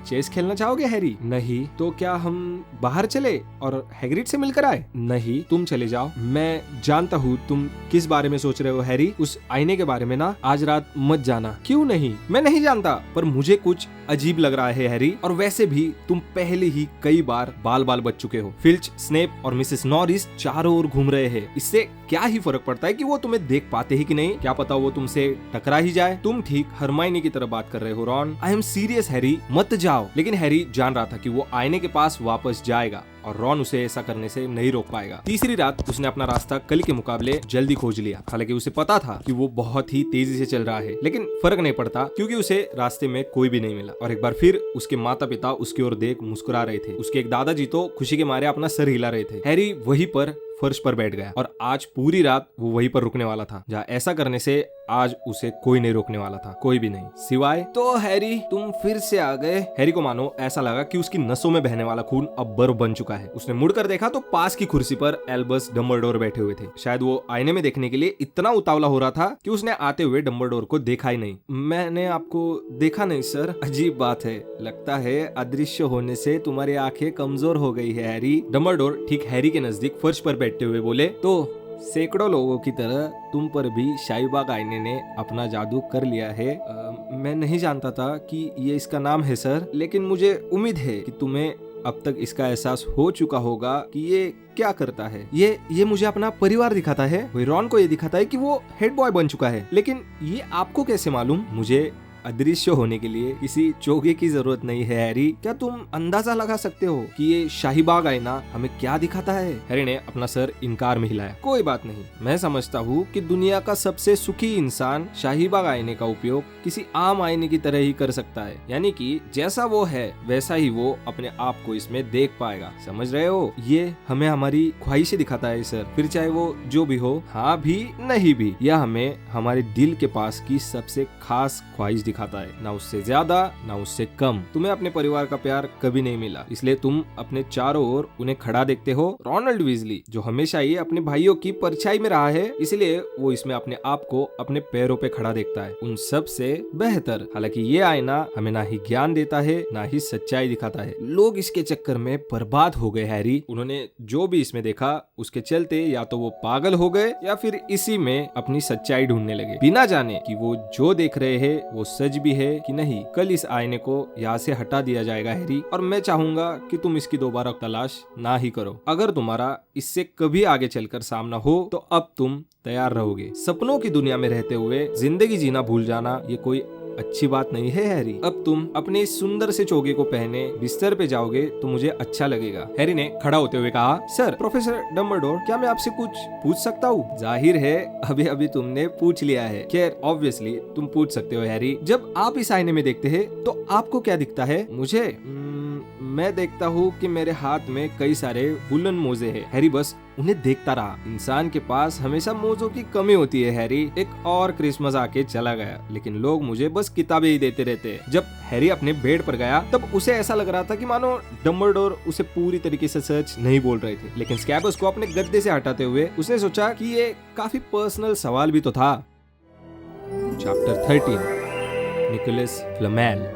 Speaker 1: चेस खेलना चाहोगे हैरी? नहीं। तो क्या हम बाहर चले और हैग्रिड से मिलकर आए? नहीं, तुम चले जाओ। मैं जानता हूँ तुम किस बारे में सोच रहे हो हैरी। उस आईने के बारे में ना। आज रात मत जाना। क्यों नहीं? मैं नहीं जानता, पर मुझे कुछ अजीब लग रहा है हैरी। और वैसे भी तुम पहले ही कई बार बाल बाल बच चुके हो। फिल्च, स्नेप और मिसेस नॉरिस चारों ओर घूम रहे हैं। इससे क्या ही फर्क पड़ता है कि वो तुम्हें देख पाते ही कि नहीं? क्या पता वो तुमसे टकरा ही जाए। तुम ठीक हरमाइनी की तरह बात कर रहे हो Ron. I am serious Harry, मत जाओ। लेकिन हैरी जान रहा था कि वो आईने के पास वापस जाएगा और रॉन उसे ऐसा करने से नहीं रोक पाएगा। तीसरी रात उसने अपना रास्ता कल के मुकाबले जल्दी खोज लिया। हालांकि उसे पता था कि वो बहुत ही तेजी से चल रहा है, लेकिन फर्क नहीं पड़ता क्योंकि उसे रास्ते में कोई भी नहीं मिला। और एक बार फिर उसके माता पिता उसकी ओर देख मुस्कुरा रहे थे। उसके एक दादाजी तो खुशी के मारे अपना सर हिला रहे थे। हैरी वहीं पर फर्श पर बैठ गया और आज पूरी रात वो वहीं पर रुकने वाला था। जहाँ ऐसा करने से आज उसे कोई नहीं रोकने वाला था, कोई भी नहीं, सिवाय तो हैरी तुम फिर से आ गए। हैरी को मानो ऐसा लगा कि उसकी नसों में बहने वाला खून अब बर्फ बन चुका है। उसने मुड़कर देखा तो पास की कुर्सी पर एल्बस डम्बलडोर बैठे हुए थे। शायद वो आईने में देखने के लिए इतना उतावला हो रहा था कि उसने आते हुए डम्बलडोर को देखा ही नहीं। मैंने आपको देखा नहीं सर। अजीब बात है, लगता है अदृश्य होने से तुम्हारी आंखें कमजोर हो गई है हैरी। डम्बलडोर ठीक हैरी के नजदीक फर्श पर बैठते हुए बोले, तो सैकड़ों लोगों की तरह तुम पर भी शाहीबाग आईने ने अपना जादू कर लिया है। मैं नहीं जानता था कि ये इसका नाम है सर, लेकिन मुझे उम्मीद है कि तुम्हें अब तक इसका एहसास हो चुका होगा कि ये क्या करता है। ये मुझे अपना परिवार दिखाता है। वही रॉन को ये दिखाता है कि वो हेड बॉय बन चुका है। लेकिन ये आपको कैसे मालूम? मुझे अदृश्य होने के लिए किसी चोगे की जरूरत नहीं है हैरी। क्या तुम अंदाजा लगा सकते हो कि ये शाहीबाग आईना हमें क्या दिखाता है? हैरी ने अपना सर इनकार में हिलाया। कोई बात नहीं, मैं समझता हूँ कि दुनिया का सबसे सुखी इंसान शाहीबाग आईने का उपयोग किसी आम आईने की तरह ही कर सकता है। यानी कि जैसा वो है वैसा ही वो अपने आप को इसमें देख पाएगा। समझ रहे हो? ये हमें हमारी ख्वाहिशें दिखाता है सर, फिर चाहे वो जो भी हो, हाँ भी नहीं भी। यह हमें हमारे दिल के पास की सबसे खास ख्वाहिश दिखाता है, ना उससे ज्यादा ना उससे कम। तुम्हें अपने परिवार का प्यार कभी नहीं मिला, इसलिए तुम अपने चारों ओर उन्हें खड़ा देखते हो। रोनाल्ड वीजली जो हमेशा ही अपने भाइयों की परछाई में रहा है, इसलिए वो इसमें अपने आप को अपने पैरों पे खड़ा देखता है, उन सब से बेहतर। हालांकि ये आईना हमें ना ही ज्ञान देता है ना ही सच्चाई दिखाता है। लोग इसके चक्कर में बर्बाद हो गए हैरी। उन्होंने जो भी इसमें देखा उसके चलते या तो वो पागल हो गए या फिर इसी में अपनी सच्चाई ढूंढने लगे, बिना जाने कि वो जो देख रहे हैं वो सच भी है कि नहीं। कल इस आईने को यहाँ से हटा दिया जाएगा हैरी, और मैं चाहूंगा कि तुम इसकी दोबारा तलाश ना ही करो। अगर तुम्हारा इससे कभी आगे चलकर सामना हो तो अब तुम तैयार रहोगे। सपनों की दुनिया में रहते हुए जिंदगी जीना भूल जाना ये कोई अच्छी बात नहीं है हैरी। अब तुम अपने इस सुंदर से चोगे को पहने बिस्तर पे जाओगे तो मुझे अच्छा लगेगा। हैरी ने खड़ा होते हुए कहा, सर प्रोफेसर डम्बलडोर, क्या मैं आपसे कुछ पूछ सकता हूँ? जाहिर है अभी अभी तुमने पूछ लिया है। खैर ऑब्वियसली तुम पूछ सकते हो हैरी। जब आप इस आईने में देखते हैं तो आपको क्या दिखता है? मुझे मैं देखता हूँ कि मेरे हाथ में कई सारे वुलन मोजे हैं। हैरी बस उन्हें देखता रहा। इंसान के पास हमेशा मोजों की कमी होती है हैरी। एक और क्रिसमस आके चला गया, लेकिन लोग मुझे बस किताबें ही देते रहते हैं। जब हैरी अपने बेड पर गया तब उसे ऐसा लग रहा था कि मानो डम्बलडोर उसे पूरी तरीके से सच नहीं बोल रहे थे, लेकिन स्कैबस को अपने गद्दे से हटाते हुए उसने सोचा कि ये काफी पर्सनल सवाल भी तो था। Chapter 13 Nicholas फ्लैमेल।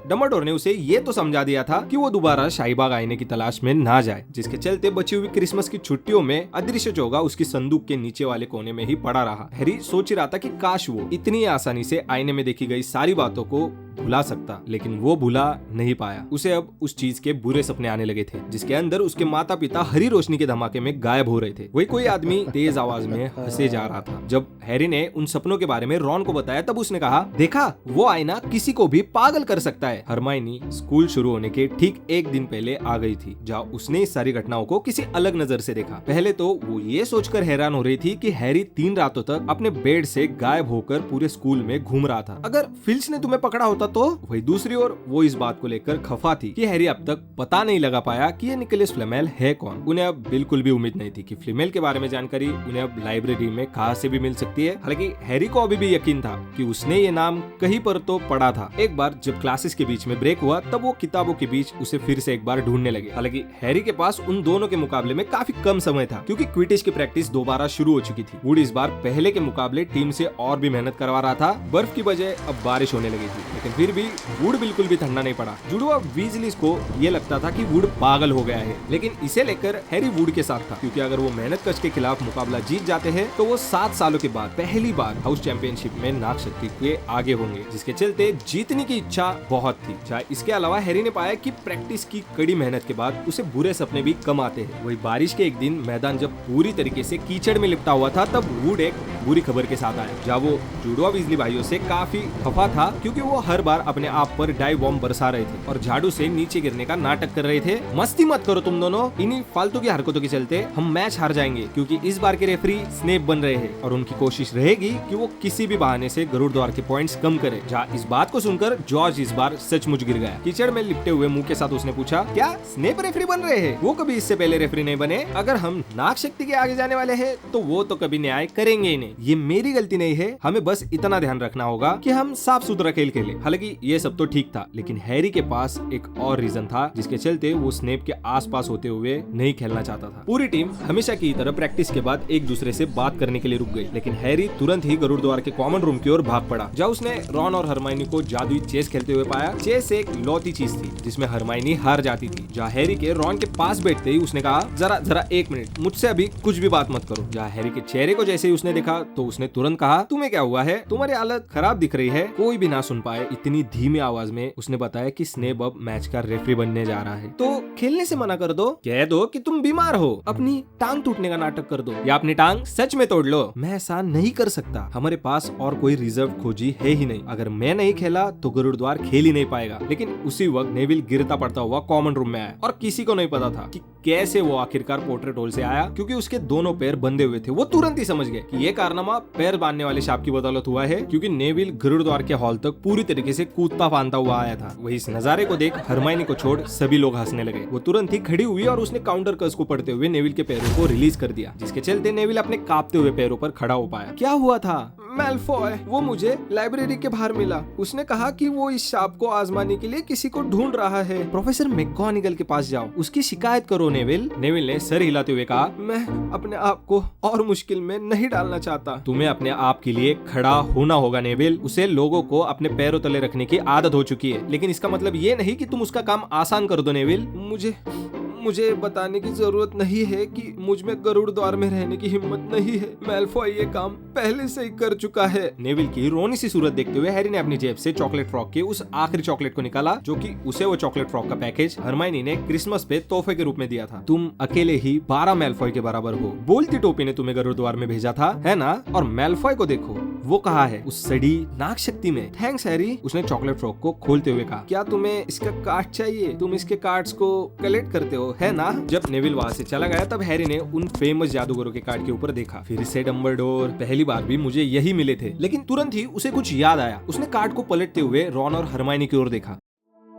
Speaker 1: डम्बलडोर ने उसे ये तो समझा दिया था कि वो दोबारा शाहीबाग आईने की तलाश में ना जाए, जिसके चलते बची हुई क्रिसमस की छुट्टियों में अदृश्य चोगा उसकी संदूक के नीचे वाले कोने में ही पड़ा रहा। हैरी सोच रहा था कि काश वो इतनी आसानी से आईने में देखी गई सारी बातों को भुला सकता, लेकिन वो भुला नहीं पाया। उसे अब उस चीज के बुरे सपने आने लगे थे जिसके अंदर उसके माता पिता हरी रोशनी के धमाके में गायब हो रहे थे। वही कोई आदमी तेज आवाज में हंसे जा रहा था। जब हैरी ने उन सपनों के बारे में रॉन को बताया तब उसने कहा, देखा, वो आईना किसी को भी पागल कर सकता है। हरमाइनी स्कूल शुरू होने के ठीक एक दिन पहले आ गई थी, जहाँ उसने इस सारी घटनाओं को किसी अलग नजर से देखा। पहले तो वो ये सोचकर हैरान हो रही थी कि हैरी 3 रातों तक अपने बेड से गायब होकर पूरे स्कूल में घूम रहा था। अगर फिल्च ने तुम्हें पकड़ा होता तो? वही दूसरी ओर वो इस बात को लेकर खफा थी कि हैरी अब तक पता नहीं लगा पाया कि ये निकोलस फ्लेमेल है कौन। उन्हें अब बिल्कुल भी उम्मीद नहीं थी कि फ्लेमेल के बारे में जानकारी उन्हें अब लाइब्रेरी में कहां से भी मिल सकती है। हालांकि हैरी को अभी भी यकीन था कि उसने ये नाम कहीं पर तो पढ़ा था। एक बार जब क्लासेस के बीच में ब्रेक हुआ तब वो किताबों के बीच उसे फिर से एक बार ढूंढने लगे। हालांकि हैरी के पास उन दोनों के मुकाबले में काफी कम समय था क्योंकि क्विडिच की प्रैक्टिस दोबारा शुरू हो चुकी थी। वुड इस बार पहले के मुकाबले टीम से और भी मेहनत करवा रहा था। बर्फ की बजाय अब बारिश होने लगी थी, लेकिन फिर भी वुड बिल्कुल भी ठंडा नहीं पड़ा। जुड़वा वीजलीज को ये लगता था कि वुड पागल हो गया है, लेकिन इसे लेकर हैरी वुड के साथ था क्योंकि अगर वो मेहनत कश के खिलाफ मुकाबला जीत जाते हैं तो वो 7 सालों के बाद पहली बार हाउस चैंपियनशिप में नाग शक्ति के आगे होंगे, जिसके चलते जीतने की इच्छा बहुत थी। इसके अलावा हैरी ने पाया कि प्रैक्टिस की कड़ी मेहनत के बाद उसे बुरे सपने भी कम आते हैं। वही बारिश के एक दिन मैदान जब पूरी तरीके से कीचड़ में लिपटा हुआ था तब वुड एक बुरी खबर के साथ आया, जहाँ वो जुड़वा वीजली भाइयों से काफी खफा था क्योंकि वो हर बार अपने आप पर डाई बॉम्ब बरसा रहे थे और झाड़ू से नीचे गिरने का नाटक कर रहे थे। मस्ती मत करो तुम दोनों, इन्हीं फालतू की हरकतों के चलते हम मैच हार जाएंगे क्योंकि इस बार के रेफरी स्नेप बन रहे हैं और उनकी कोशिश रहेगी कि वो किसी भी बहाने से गरुड़ द्वार के पॉइंट्स कम करे। जहाँ इस बात को सुनकर जॉर्ज इस बार सचमुच गिर गया। कीचड़ में लिपटे हुए मुंह के साथ उसने पूछा, क्या स्नेप रेफरी बन रहे हैं? वो कभी इससे पहले रेफरी नहीं बने। अगर हम नाग शक्ति के आगे जाने वाले हैं तो वो तो कभी न्याय करेंगे ही नहीं। ये मेरी गलती नहीं है, हमें बस इतना ध्यान रखना होगा कि हम साफ सुथरा खेल खेले। हालांकि ये सब तो ठीक था, लेकिन हैरी के पास एक और रीजन था जिसके चलते वो स्नेप के आसपास होते हुए नहीं खेलना चाहता था। पूरी टीम हमेशा की तरह प्रैक्टिस के बाद एक दूसरे से बात करने के लिए रुक गई, लेकिन हैरी तुरंत ही गरुड़ द्वार के कॉमन रूम की ओर भाग पड़ा, जहाँ उसने रॉन और हरमाइनी को जादुई चेस खेलते हुए पाया। चेस एक लौती चीज थी जिसमें हरमाइनी हार जाती थी। जहाँ हैरी के रॉन के पास बैठते ही उसने कहा, जरा 1 मिनट, मुझसे अभी कुछ भी बात मत करो। जहाँ हैरी के चेहरे को जैसे ही उसने देखा तो उसने तुरंत कहा, तुम्हें क्या हुआ है? तुम्हारी हालत खराब दिख रही है। कोई भी ना सुन पाए इतनी धीमी आवाज में उसने बताया कि स्नेप अब मैच का रेफरी बनने जा रहा है, तो खेलने से मना कर दो, कह दो कि तुम बीमार हो, अपनी टांग टूटने का नाटक कर दो या अपनी टांग सच में तोड़ लो। मैं ऐसा नहीं कर सकता, हमारे पास और कोई रिजर्व खोजी है ही नहीं। अगर मैं नहीं खेला तो गरुड़ द्वार खेल ही नहीं पाएगा। लेकिन उसी वक्त नेविल गिरता पड़ता हुआ कॉमन रूम में आया और किसी को नहीं पता था कि कैसे वो आखिरकार पोर्ट्रेट होल से आया, क्योंकि उसके दोनों पैर बंधे हुए थे। वो तुरंत ही समझ गए कि ये कारनामा पैर बांधने वाले सांप की बदौलत हुआ है, क्योंकि नेविल गरुड़ द्वार के हॉल तक पूरी तरीके से कूदता फांदता हुआ आया था। वही इस नजारे को देख हरमाइनी को छोड़ सभी लोग हंसने लगे। वो तुरंत ही खड़ी हुई और उसने काउंटर कर्स को पढ़ते हुए नेविल के पैरों को रिलीज कर दिया, जिसके चलते नेविल अपने कांपते हुए पैरों पर खड़ा हो पाया। क्या हुआ था? मैलफॉय, वो मुझे लाइब्रेरी के बाहर मिला। उसने कहा कि वो इस सांप को आजमाने के लिए किसी को ढूंढ रहा है। प्रोफेसर मैकगोनागल के पास जाओ, उसकी शिकायत करो। नेविल ने सर हिलाते हुए कहा, मैं अपने आप को और मुश्किल में नहीं डालना चाहता। तुम्हें अपने आप के लिए खड़ा होना होगा नेविल। उसे लोगों को अपने पैरों तले रखने की आदत हो चुकी है, लेकिन इसका मतलब ये नहीं कि तुम उसका काम आसान कर दो। नेविल, मुझे बताने की जरूरत नहीं है कि मुझ में गरुड़ द्वार में रहने की हिम्मत नहीं है। मैलफॉय ये काम पहले से ही कर चुका है। नेविल की रोनी सी सूरत देखते हुए हैरी ने अपनी जेब से चॉकलेट फ्रॉक के उस आखिरी चॉकलेट को निकाला, जो कि उसे वो चॉकलेट फ्रॉक का पैकेज हरमाइनी ने क्रिसमस पे तोहफे के रूप में दिया था। तुम अकेले ही 12 मैलफॉय के बराबर हो। बोलती टोपी ने तुम्हें गरुड़ द्वार में भेजा था, है ना? और मैलफॉय को देखो, वो कहा है उस सड़ी नाग शक्ति में। थैंक्स हैरी, उसने चॉकलेट फ्रॉक को खोलते हुए कहा। क्या तुम्हें इसका कार्ड चाहिए? तुम इसके कार्ड्स को कलेक्ट करते हो, है ना? जब नेविल वहाँ से चला गया तब हैरी ने उन फेमस जादूगरों के कार्ड के ऊपर देखा। फिर से डम्बलडोर, पहली बार भी मुझे यही मिले थे। लेकिन तुरंत ही उसे कुछ याद आया। उसने कार्ड को पलटते हुए रॉन और हरमाइनी की ओर देखा।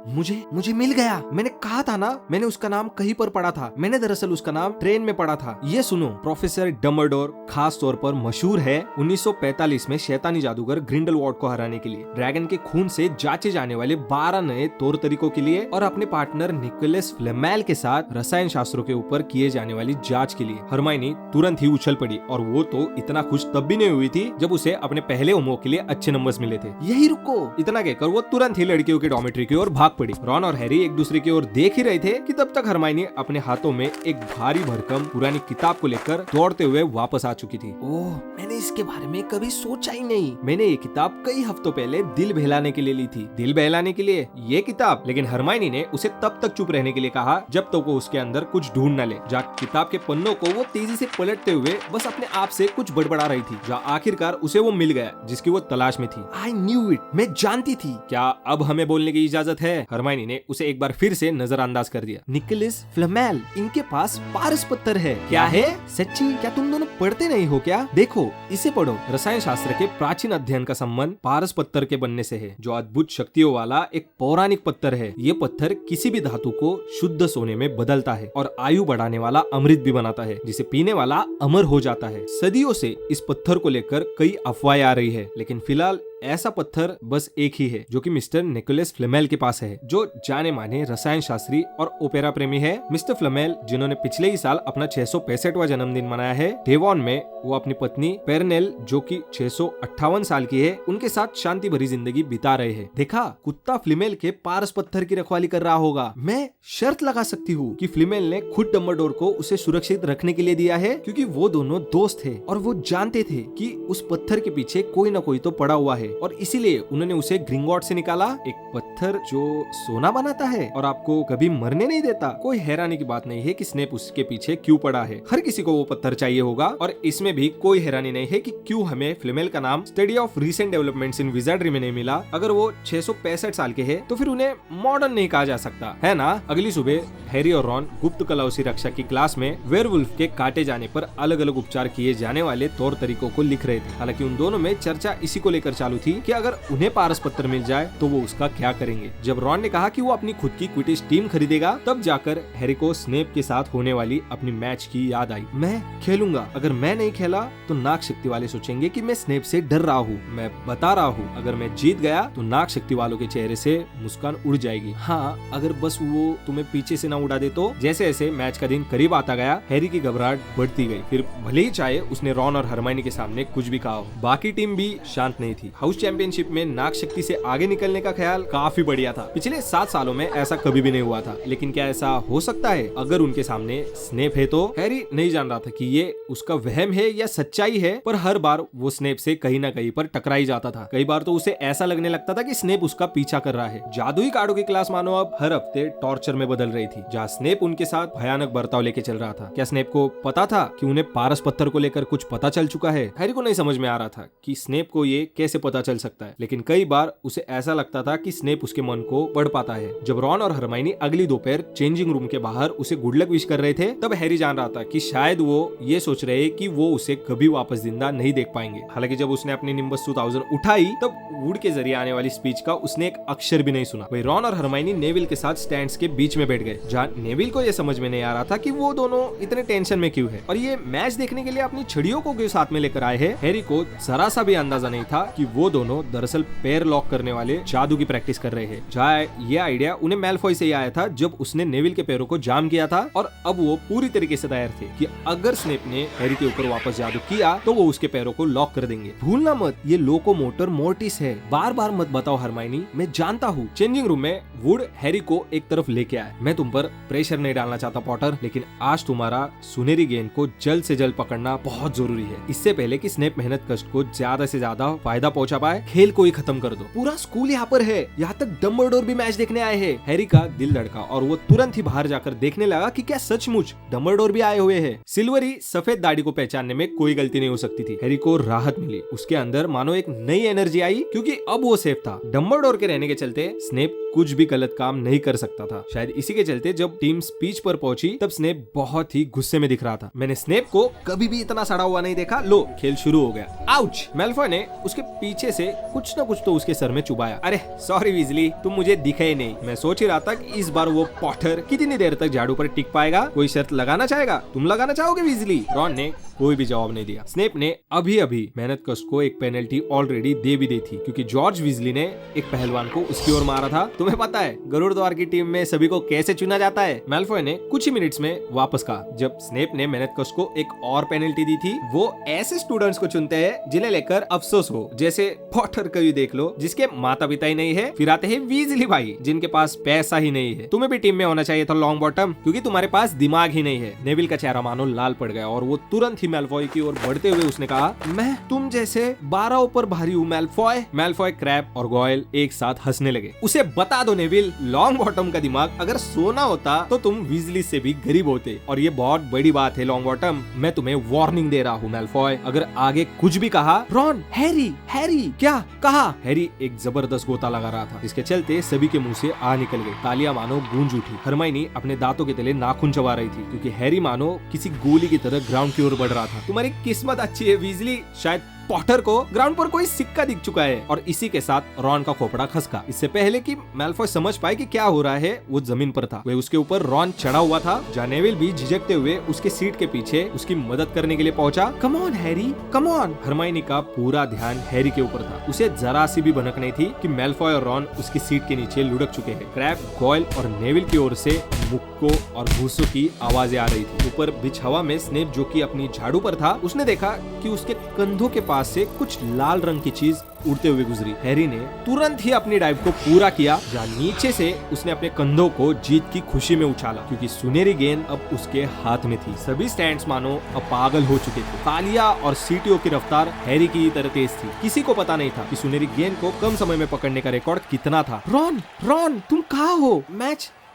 Speaker 1: मुझे मिल गया। मैंने कहा था ना, मैंने उसका नाम कहीं पर पढ़ा था। मैंने दरअसल उसका नाम ट्रेन में पढ़ा था। ये सुनो, प्रोफेसर डम्बलडोर खास तौर पर मशहूर है 1945 में शैतानी जादूगर ग्रिंडलवॉल्ड को हराने के लिए, ड्रैगन के खून से जांचे जाने वाले 12 नए तौर तरीकों के लिए और अपने पार्टनर निकोलस फ्लेमेल के साथ रसायन शास्त्रों के ऊपर किए जाने वाली जांच के लिए। हरमाइनी तुरंत ही उछल पड़ी और वो तो इतना खुश तब भी नहीं हुई थी जब उसे अपने पहले होमवर्क के लिए अच्छे नंबर्स मिले थे। यही रुको, इतना कहकर वो तुरंत ही लड़कियों की डॉर्मेट्री की ओर भाग पड़ी। रॉन और हैरी एक दूसरे की ओर देख ही रहे थे कि तब तक हरमाइनी अपने हाथों में एक भारी भरकम पुरानी किताब को लेकर दौड़ते हुए वापस आ चुकी थी। ओह, मैंने इस इसके बारे में कभी सोचा ही नहीं। मैंने ये किताब कई हफ्तों पहले दिल बहलाने के लिए ली थी। दिल बहलाने के लिए ये किताब? लेकिन हरमाइनी ने उसे तब तक चुप रहने के लिए कहा जब तक वो उसके अंदर कुछ ढूंढ न ले। जहाँ किताब के पन्नों को वो तेजी से पलटते हुए बस अपने आप से कुछ बड़बड़ा रही थी, जहाँ आखिरकार उसे वो मिल गया जिसकी वो तलाश में थी। आई न्यू इट, मैं जानती थी। क्या अब हमें बोलने की इजाजत है? हरमाइनी ने उसे एक बार फिर से नजरअंदाज कर दिया। निकोलस फ्लेमेल, इनके पास पारस पत्थर है। क्या है? सच्ची? क्या तुम दोनों पढ़ते नहीं हो क्या? देखो इसे पढ़ो। रसायन शास्त्र के प्राचीन अध्ययन का संबंध पारस पत्थर के बनने से है, जो अद्भुत शक्तियों वाला एक पौराणिक पत्थर है। ये पत्थर किसी भी धातु को शुद्ध सोने में बदलता है और आयु बढ़ाने वाला अमृत भी बनाता है, जिसे पीने वाला अमर हो जाता है। सदियों से इस पत्थर को लेकर कई अफवाहें आ रही है, लेकिन फिलहाल ऐसा पत्थर बस एक ही है, जो कि मिस्टर निकोलस फ्लेमेल के पास है, जो जाने माने रसायन शास्त्री और ओपेरा प्रेमी है। मिस्टर फ्लेमेल, जिन्होंने पिछले ही साल अपना 665वां जन्मदिन मनाया है। डेवॉन में वो अपनी पत्नी पेरनेल, जो कि 658 साल की है, उनके साथ शांति भरी जिंदगी बिता रहे हैं। देखा, कुत्ता फ्लेमेल के पारस पत्थर की रखवाली कर रहा होगा। मैं शर्त लगा सकती हूँ कि फ्लेमेल ने खुद डम्बलडोर को उसे सुरक्षित रखने के लिए दिया है, क्योंकि वो दोनों दोस्त थे और वो जानते थे कि उस पत्थर के पीछे कोई न कोई तो पड़ा हुआ है, और इसीलिए उन्होंने उसे ग्रिंगॉट से निकाला। एक पत्थर जो सोना बनाता है और आपको कभी मरने नहीं देता। कोई हैरानी की बात नहीं है कि स्नेप उसके पीछे क्यों पड़ा है। हर किसी को वो पत्थर चाहिए होगा, और इसमें भी कोई हैरानी नहीं है कि क्यों हमें फ्लेमेल का नाम study of recent developments in wizardry में नहीं मिला। अगर वो 665 साल के हैं, तो फिर उन्हें मॉडर्न नहीं कहा जा सकता है ना। अगली सुबह हैरी और रॉन गुप्त कलाउसी रक्षा की क्लास में वेयरवुल्फ के काटे जाने पर अलग अलग उपचार किए जाने वाले तौर तरीकों को लिख रहे थे। हालांकि उन दोनों में चर्चा इसी को लेकर चालू थी कि अगर उन्हें पारस पत्थर मिल जाए तो वो उसका क्या करेंगे। जब रॉन ने कहा कि वो अपनी खुद की क्विडिच टीम खरीदेगा, तब जाकर हैरी को स्नेप के साथ होने वाली अपनी मैच की याद आई। मैं खेलूंगा, अगर मैं नहीं खेला तो नाग शक्ति वाले सोचेंगे कि मैं स्नेप से डर रहा हूँ। मैं बता रहा हूँ, अगर मैं जीत गया तो नाग शक्ति वालों के चेहरे से मुस्कान उड़ जाएगी। हाँ, अगर बस वो तुम्हें पीछे से ना उड़ा दे तो। जैसे जैसे मैच का दिन करीब आता गया, हैरी की घबराहट बढ़ती गई। फिर भले ही चाहे उसने रॉन और हरमाइनी के सामने कुछ भी कहा हो, बाकी टीम भी शांत नहीं थी। हाउस चैंपियनशिप में नाग शक्ति से आगे निकलने का ख्याल काफी बढ़िया था। पिछले 7 सालों में ऐसा कभी भी नहीं हुआ था, लेकिन क्या ऐसा हो सकता है अगर उनके सामने स्नेप है तो? हैरी नहीं जान रहा था कि ये उसका वहम है या सच्चाई है, पर हर बार वो स्नेप से कहीं ना कहीं पर टकरा ही जाता था। कई बार तो उसे ऐसा लगने लगता था कि स्नेप उसका पीछा कर रहा है। जादुई कार्डों की क्लास मानो अब हर हफ्ते टॉर्चर में बदल रही थी, जहाँ स्नेप उनके साथ भयानक बर्ताव लेके चल रहा था। क्या स्नेप को पता था कि उन्हें पारस पत्थर को लेकर कुछ पता चल चुका है? हैरी को नहीं समझ में आ रहा था कि स्नेप को ये कैसे पता चल सकता है, लेकिन कई बार उसे ऐसा लगता था कि स्नेप उसके मन को पढ़ पाता है। जब रॉन और हरमाइनी अगली दोपहर चेंजिंग रूम के बाहर उसे गुड लक विश कर रहे थे, तब हैरी जान रहा था कि शायद वो ये सोच रहे कि वो उसे कभी वापस जिंदा नहीं देख पाएंगे। हालांकि जब उसने अपनी निम्बस 2000 उठाई, तब वुड के जरिए आने वाली स्पीच का उसने एक अक्षर भी नहीं सुना। वही रॉन और हरमाइनी नेविल के साथ स्टैंड्स के बीच में बैठ गए, जहाँ नेविल को ये समझ में नहीं आ रहा था कि वो दोनों इतने टेंशन में क्यों है और ये मैच देखने के लिए अपनी छड़ियों को क्यों साथ में लेकर आए हैं। हैरी को जरा सा भी अंदाजा नहीं था कि वो दोनों दरअसल पैर लॉक करने वाले जादू की प्रैक्टिस कर रहे हैं। जहाँ ये आइडिया उन्हें मैलफॉय से ही आया था जब उसने नेविल के पैरों को जाम किया था, और अब वो पूरी तरीके से तैयार थे कि अगर स्नेप ने हैरी के ऊपर वापस जादू किया तो वो उसके पैरों को लॉक कर देंगे। भूलना मत, ये लोकोमोटर मोर्टिस है। बार बार मत बताओ हरमाइनी, मैं जानता हूँ। चेंजिंग रूम में वुड हैरी को एक तरफ लेके आया। मैं तुम पर प्रेशर नहीं डालना चाहता पॉटर, लेकिन आज तुम्हारा सुनहरी गेंद को जल्द से जल्द पकड़ना बहुत जरूरी है। इससे पहले कि स्नेप मेहनत कष्ट को ज्यादा से ज्यादा फायदा पहुंचा पाए, खेल को ही खत्म कर दो। पूरा स्कूल यहाँ पर है, यहाँ तक डम्बलडोर भी मैच देखने आए हैं। हैरी का दिल धड़का और वो तुरंत ही बाहर जाकर देखने लगा कि क्या सचमुच डम्बलडोर भी आए हुए हैं। सिल्वरी सफेद दाढ़ी को पहचानने में कोई गलती नहीं हो सकती थी। हैरी को राहत मिली, उसके अंदर मानो एक नई एनर्जी आई, क्योंकि अब वो सेफ था। डम्बलडोर के रहने के चलते स्नेप कुछ भी गलत काम नहीं कर सकता था। शायद इसी के चलते जब टीम स्पीच पर पहुंची, तब स्नेप बहुत ही गुस्से में दिख रहा था। मैंने स्नेप को कभी भी इतना सड़ा हुआ नहीं देखा। लो, खेल शुरू हो गया। आउच! मैलफॉय ने उसके पीछे से कुछ न कुछ तो उसके सर में चुभाया। अरे सॉरी वीजली, तुम मुझे दिखे ही नहीं। मैं सोच ही रहा था कि इस बार वो पॉटर कितनी देर तक झाड़ू पर टिक पाएगा। कोई शर्त लगाना चाहेगा? तुम लगाना चाहोगे वीजली? रॉन ने कोई भी जवाब नहीं दिया। स्नेप ने अभी अभी मेहनत कश को एक पेनल्टी ऑलरेडी दे भी दी थी, क्योंकि जॉर्ज वीजली ने एक पहलवान को उसकी ओर मारा था। तुम्हें पता है गरुड़ द्वार की टीम में सभी को कैसे चुना जाता है? मैलफॉय ने कुछ ही मिनट्स में वापस कहा। जब स्नेप ने मेहनत कश को एक और पेनल्टी दी थी, वो ऐसे स्टूडेंट्स को चुनते हैं जिन्हें लेकर अफसोस हो, जैसे पॉटर को ही देख लो, जिसके माता पिता ही नहीं है। फिर आते हैं वीजली भाई, जिनके पास पैसा ही नहीं है। तुम्हें भी टीम में होना चाहिए था लॉन्ग बॉटम, क्योंकि तुम्हारे पास दिमाग ही नहीं है। नेविल का चेहरा मानो लाल पड़ गया और वो तुरंत ही मैलफॉय की ओर बढ़ते हुए उसने कहा, मैं तुम जैसे 12 ऊपर भारी हूँ मैलफॉय। मैलफॉय, क्रैब और गॉयल एक साथ हंसने लगे। उसे बता दो नेविल, लॉन्ग बॉटम का दिमाग अगर सोना होता तो तुम वीजली से भी गरीब होते, और ये बहुत बड़ी बात है लॉन्ग बॉटम। मैं तुम्हें वार्निंग दे रहा हूँ मैलफॉय, अगर आगे कुछ भी कहा। रॉन, हैरी, हैरी क्या कहा? हैरी एक जबरदस्त गोता लगा रहा था, जिसके चलते सभी के मुंह से आ निकल गई। तालियां मानो गूंज उठी। हरमाइनी अपने दांतों के तले नाखून चबा रही थी, क्योंकि हैरी मानो किसी गोली की तरह ग्राउंड की ओर बढ़ रहा था। तुम्हारी किस्मत अच्छी है वीजली, शायद पॉटर को ग्राउंड पर कोई सिक्का दिख चुका है। और इसी के साथ रॉन का खोपड़ा खसका। इससे पहले कि मैलफॉय समझ पाए कि क्या हो रहा है, वो जमीन पर था। वह उसके ऊपर रॉन चढ़ा हुआ था। जहाँ नेविल भी झिझकते हुए उसके सीट के पीछे उसकी मदद करने के लिए पहुंचा। Come on Harry, come on. Hermione का पूरा ध्यान हैरी के ऊपर था। उसे जरा सी भी भनक नहीं थी कि मैलफॉय और रॉन उसकी सीट के नीचे लुढ़क चुके हैं। क्रैब, गॉयल और नेविल की ओर से मुक्कों और घूसों की आवाजें आ रही थी। ऊपर बीच हवा में स्नेप, जो कि अपनी झाड़ू पर था, उसने देखा कि उसके कंधों के पास से कुछ लाल रंग की चीज उड़ते हुए गुजरी। हैरी ने तुरंत ही अपनी डाइव को पूरा किया, जहाँ नीचे से उसने अपने कंधों को जीत की खुशी में उछाला, क्योंकि सुनहरी गेंद अब उसके हाथ में थी। सभी स्टैंड्स मानो अब पागल हो चुके थे। तालियां और सीटियों की रफ्तार हैरी की तरह तेज थी। किसी को पता नहीं था कि सुनहरी गेंद को कम समय में पकड़ने का रिकॉर्ड कितना था। रॉन, रॉन तुम कहाँ हो?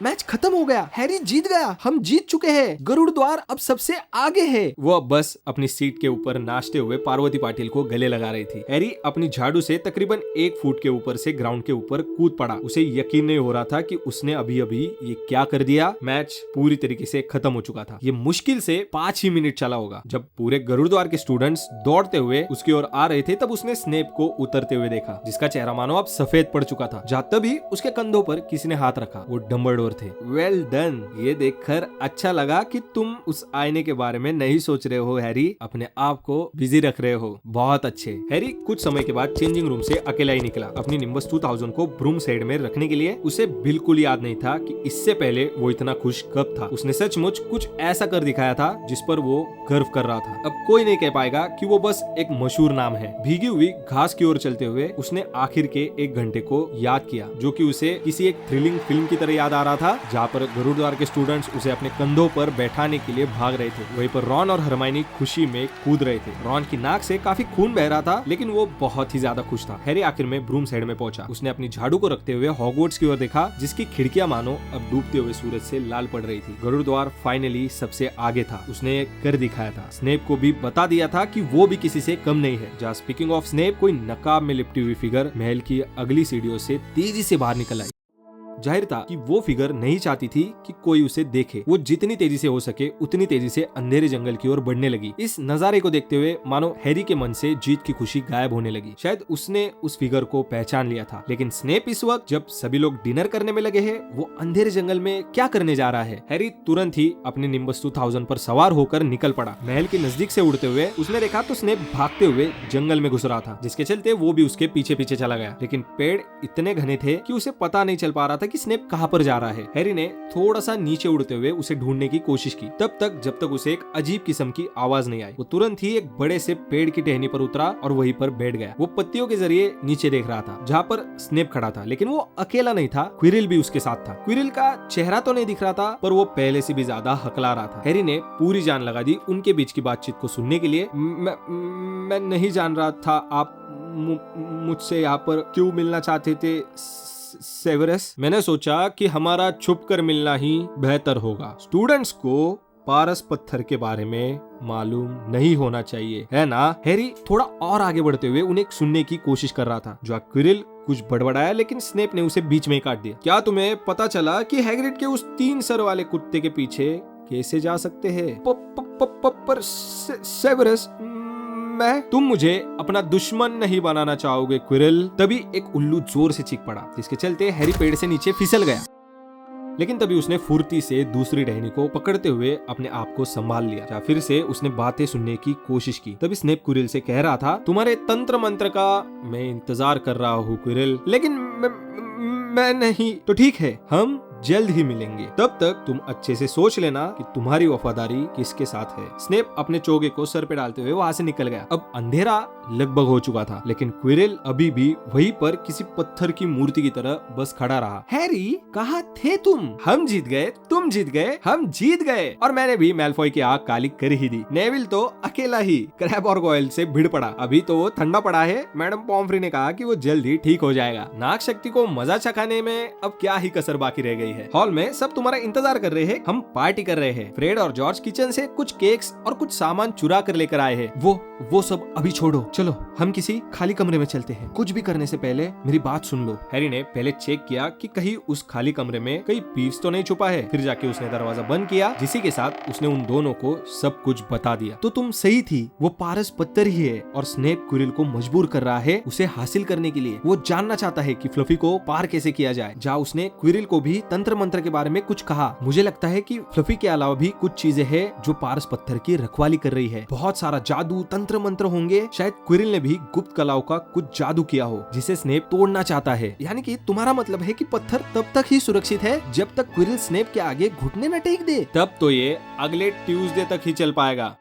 Speaker 1: मैच खत्म हो गया, हैरी जीत गया, हम जीत चुके हैं, गरुड़ द्वार अब सबसे आगे है। वो बस अपनी सीट के ऊपर नाचते हुए पार्वती पाटिल को गले लगा रही थी। हैरी अपनी झाड़ू से तकरीबन 1 फुट के ऊपर से ग्राउंड के ऊपर कूद पड़ा। उसे यकीन नहीं हो रहा था कि उसने अभी अभी ये क्या कर दिया। मैच पूरी तरीके से खत्म हो चुका था। ये मुश्किल से 5 ही मिनट चला होगा। जब पूरे गरुड़ द्वार के स्टूडेंट्स दौड़ते हुए उसकी ओर आ रहे थे, तब उसने स्नेप को उतरते हुए देखा, जिसका चेहरा मानो अब सफेद पड़ चुका था। जहाँ तभी उसके कंधों पर किसी ने हाथ रखा। वो डम्बलडोर थे। वेल डन, ये देखकर अच्छा लगा कि तुम उस आईने के बारे में नहीं सोच रहे हो हैरी, अपने आप को बिजी रख रहे हो। बहुत अच्छे। हैरी कुछ समय के बाद चेंजिंग रूम से अकेला ही निकला। अपनी निम्बस 2000 को ब्रूम साइड में रखने के लिए उसे बिल्कुल याद नहीं था कि इससे पहले वो इतना खुश कब था। उसने सचमुच कुछ ऐसा कर दिखाया था जिस पर वो गर्व कर रहा था। अब कोई नहीं कह पाएगा कि वो बस एक मशहूर नाम है। भीगी हुई घास की ओर चलते हुए उसने आखिर के 1 घंटे को याद किया, जो कि उसे किसी एक थ्रिलिंग फिल्म की तरह याद आ रहा था, जहाँ पर गरुड़ द्वार के स्टूडेंट्स उसे अपने कंधों पर बैठाने के लिए भाग रहे थे। वहीं पर रॉन और हरमाइनी खुशी में कूद रहे थे। रॉन की नाक से काफी खून बह रहा था, लेकिन वो बहुत ही ज्यादा खुश था। हैरी आखिर में ब्रूम साइड में पहुंचा। उसने अपनी झाड़ू को रखते हुए हॉगवर्ट्स की ओर देखा, जिसकी खिड़कियां मानो अब डूबते हुए सूरज से लाल पड़ रही थी। गरुड़ द्वार फाइनली सबसे आगे था। उसने कर दिखाया था। स्नेप को भी बता दिया था कि वो भी किसी से कम नहीं है। जहाँ स्पीकिंग ऑफ स्नेप, कोई नकाब में लिपटी हुई फिगर महल की अगली सीढ़ियों से तेजी से बाहर निकल आई। जाहिर था कि वो फिगर नहीं चाहती थी कि कोई उसे देखे। वो जितनी तेजी से हो सके उतनी तेजी से अंधेरे जंगल की ओर बढ़ने लगी। इस नजारे को देखते हुए मानो हैरी के मन से जीत की खुशी गायब होने लगी। शायद उसने उस फिगर को पहचान लिया था। लेकिन स्नेप इस वक्त, जब सभी लोग डिनर करने में लगे हैं, वो अंधेरे जंगल में क्या करने जा रहा है? हैरी तुरंत ही अपने निम्बस 2000 पर सवार होकर निकल पड़ा। महल के नजदीक से उड़ते हुए उसने देखा तो स्नेप भागते हुए जंगल में घुस रहा था, जिसके चलते वो भी उसके पीछे पीछे चला गया। लेकिन पेड़ इतने घने थे कि उसे पता नहीं चल पा रहा था कि स्नेप कहां पर जा रहा है। हैरी ने थोड़ा सा नीचे उड़ते हुए उसे ढूंढने की कोशिश की, तब तक जब तक उसे एक अजीब किस्म की आवाज नहीं आई। वो तुरंत ही एक बड़े से पेड़ की टहनी पर उतरा और वहीं पर बैठ गया। वो पत्तियों के जरिए नीचे देख रहा था, जहाँ पर स्नेप खड़ा था। लेकिन वो अकेला नहीं था, क्विरिल भी उसके साथ था। क्विरिल का चेहरा तो नहीं दिख रहा था, पर वो पहले से भी ज्यादा हकला रहा था। हैरी ने पूरी जान लगा दी उनके बीच की बातचीत को सुनने के लिए। मैं नहीं जान रहा था आप मुझसे यहाँ पर क्यों मिलना चाहते थे सेवेरस। मैंने सोचा कि हमारा छुप कर मिलना ही बेहतर होगा। स्टूडेंट्स को पारस पत्थर के बारे में मालूम नहीं होना चाहिए, है ना? हैरी थोड़ा और आगे बढ़ते हुए उन्हें सुनने की कोशिश कर रहा था। जो क्विरिल कुछ बड़बड़ाया, लेकिन स्नेप ने उसे बीच में ही काट दिया। क्या तुम्हें पता चला कि हैग्रिड के उस 3 सर वाले कुत्ते के पीछे कैसे जा सकते हैं? पर सेवेरस, तुम मुझे अपना दुश्मन नहीं बनाना चाहोगे क्विरिल। तभी एक उल्लू जोर से चीख पड़ा, जिसके चलते हैरी पेड़ से नीचे फिसल गया। लेकिन तभी उसने फुर्ती से दूसरी टहनी को पकड़ते हुए अपने आप को संभाल लिया। फिर से उसने बातें सुनने की कोशिश की। तभी स्नेप क्विरिल से कह रहा था, तुम्हारे तंत्र मंत्र का मैं इंतजार कर रहा हूँ क्विरिल, लेकिन मैं नहीं। तो ठीक है, हम जल्द ही मिलेंगे, तब तक तुम अच्छे से सोच लेना कि तुम्हारी वफादारी किसके साथ है। स्नेप अपने चोगे को सर पे डालते हुए वहाँ से निकल गया। अब अंधेरा लगभग हो चुका था, लेकिन क्विरिल अभी भी वहीं पर किसी पत्थर की मूर्ति की तरह बस खड़ा रहा। हैरी, कहाँ थे तुम? हम जीत गए, तुम जीत गए, हम जीत गए, और मैंने भी मैलफॉय की आंख काली कर ही दी। नेविल तो अकेला ही क्रैब और गोयल से भिड़ पड़ा। अभी तो वो ठंडा पड़ा है। मैडम पॉम्फ्री ने कहा कि वो जल्द ही ठीक हो जाएगा। नाग शक्ति को मजा चखाने में अब क्या ही कसर बाकी रह गई है। हॉल में सब तुम्हारा इंतजार कर रहे हैं। हम पार्टी कर रहे हैं। फ्रेड और जॉर्ज किचन से कुछ केक्स और कुछ सामान चुरा कर लेकर आए हैं। वो सब अभी छोड़ो, चलो हम किसी खाली कमरे में चलते हैं। कुछ भी करने से पहले मेरी बात सुन लो। हैरी ने पहले चेक किया कि कहीं उस खाली कमरे में कहीं पीस तो नहीं छुपा है। फिर जाके उसने दरवाजा बंद किया, जिसी के साथ उसने उन दोनों को सब कुछ बता दिया। तो तुम सही थी, वो पारस पत्थर ही है और स्नेप क्विरिल को मजबूर कर रहा है उसे हासिल करने के लिए। वो जानना चाहता है कि फ्लफी को पार कैसे किया जाए। जहाँ उसने क्विरिल को भी तंत्र मंत्र के बारे में कुछ कहा। मुझे लगता है कि फ्लफी के अलावा भी कुछ चीजें हैं जो पारस पत्थर की रखवाली कर रही है। बहुत सारा जादू तंत्र मंत्र होंगे। शायद क्विरिल ने भी गुप्त कलाओं का कुछ जादू किया हो जिसे स्नेप तोड़ना चाहता है। यानी कि तुम्हारा मतलब है कि पत्थर तब तक ही सुरक्षित है जब तक क्विरिल स्नेप के आगे घुटने न टेक दे। तब तो ये अगले ट्यूसडे तक ही चल पाएगा।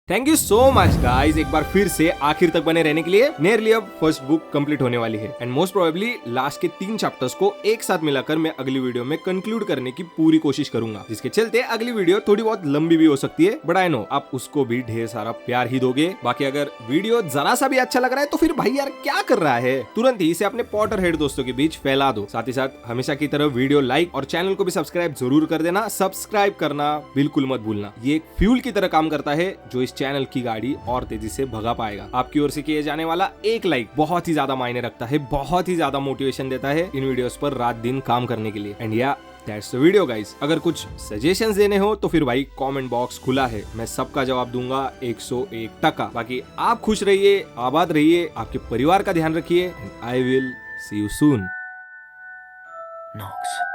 Speaker 1: Thank you so much guys, एक बार फिर से आखिर तक बने रहने के लिए। नियरली अब फर्स्ट बुक कंप्लीट होने वाली है एंड मोस्ट प्रोबेबली लास्ट के 3 चैप्टर्स को एक साथ मिलाकर मैं अगली वीडियो में कंक्लूड करने की पूरी कोशिश करूंगा, जिसके चलते अगली वीडियो थोड़ी बहुत लंबी भी हो सकती है, बट आई नो आप उसको भी ढेर सारा प्यार ही दोगे। बाकी अगर वीडियो जरा सा भी अच्छा लग रहा है तो फिर भाई यार क्या कर रहा है, तुरंत ही इसे अपने पॉटर हेड दोस्तों के बीच फैला दो। साथ ही साथ हमेशा की तरह वीडियो लाइक और चैनल को भी सब्सक्राइब जरूर कर देना। सब्सक्राइब करना बिल्कुल मत भूलना, ये एक फ्यूल की तरह काम करता है जो इस चैनल की गाड़ी और तेजी से भगा पाएगा। आपकी ओर से किए जाने वाला एक लाइक बहुत ही ज्यादा मायने रखता है, बहुत ही ज्यादा मोटिवेशन देता है इन वीडियोस पर रात दिन काम करने के लिए। एंड या दैट्स द वीडियो गाइस। अगर कुछ सजेशंस देने हो तो फिर भाई कमेंट बॉक्स खुला है, मैं सबका जवाब दूंगा 101%। बाकी आप खुश रहिए, आबाद रहिए, आपके परिवार का ध्यान रखिए and I will see you soon.
Speaker 2: Nox.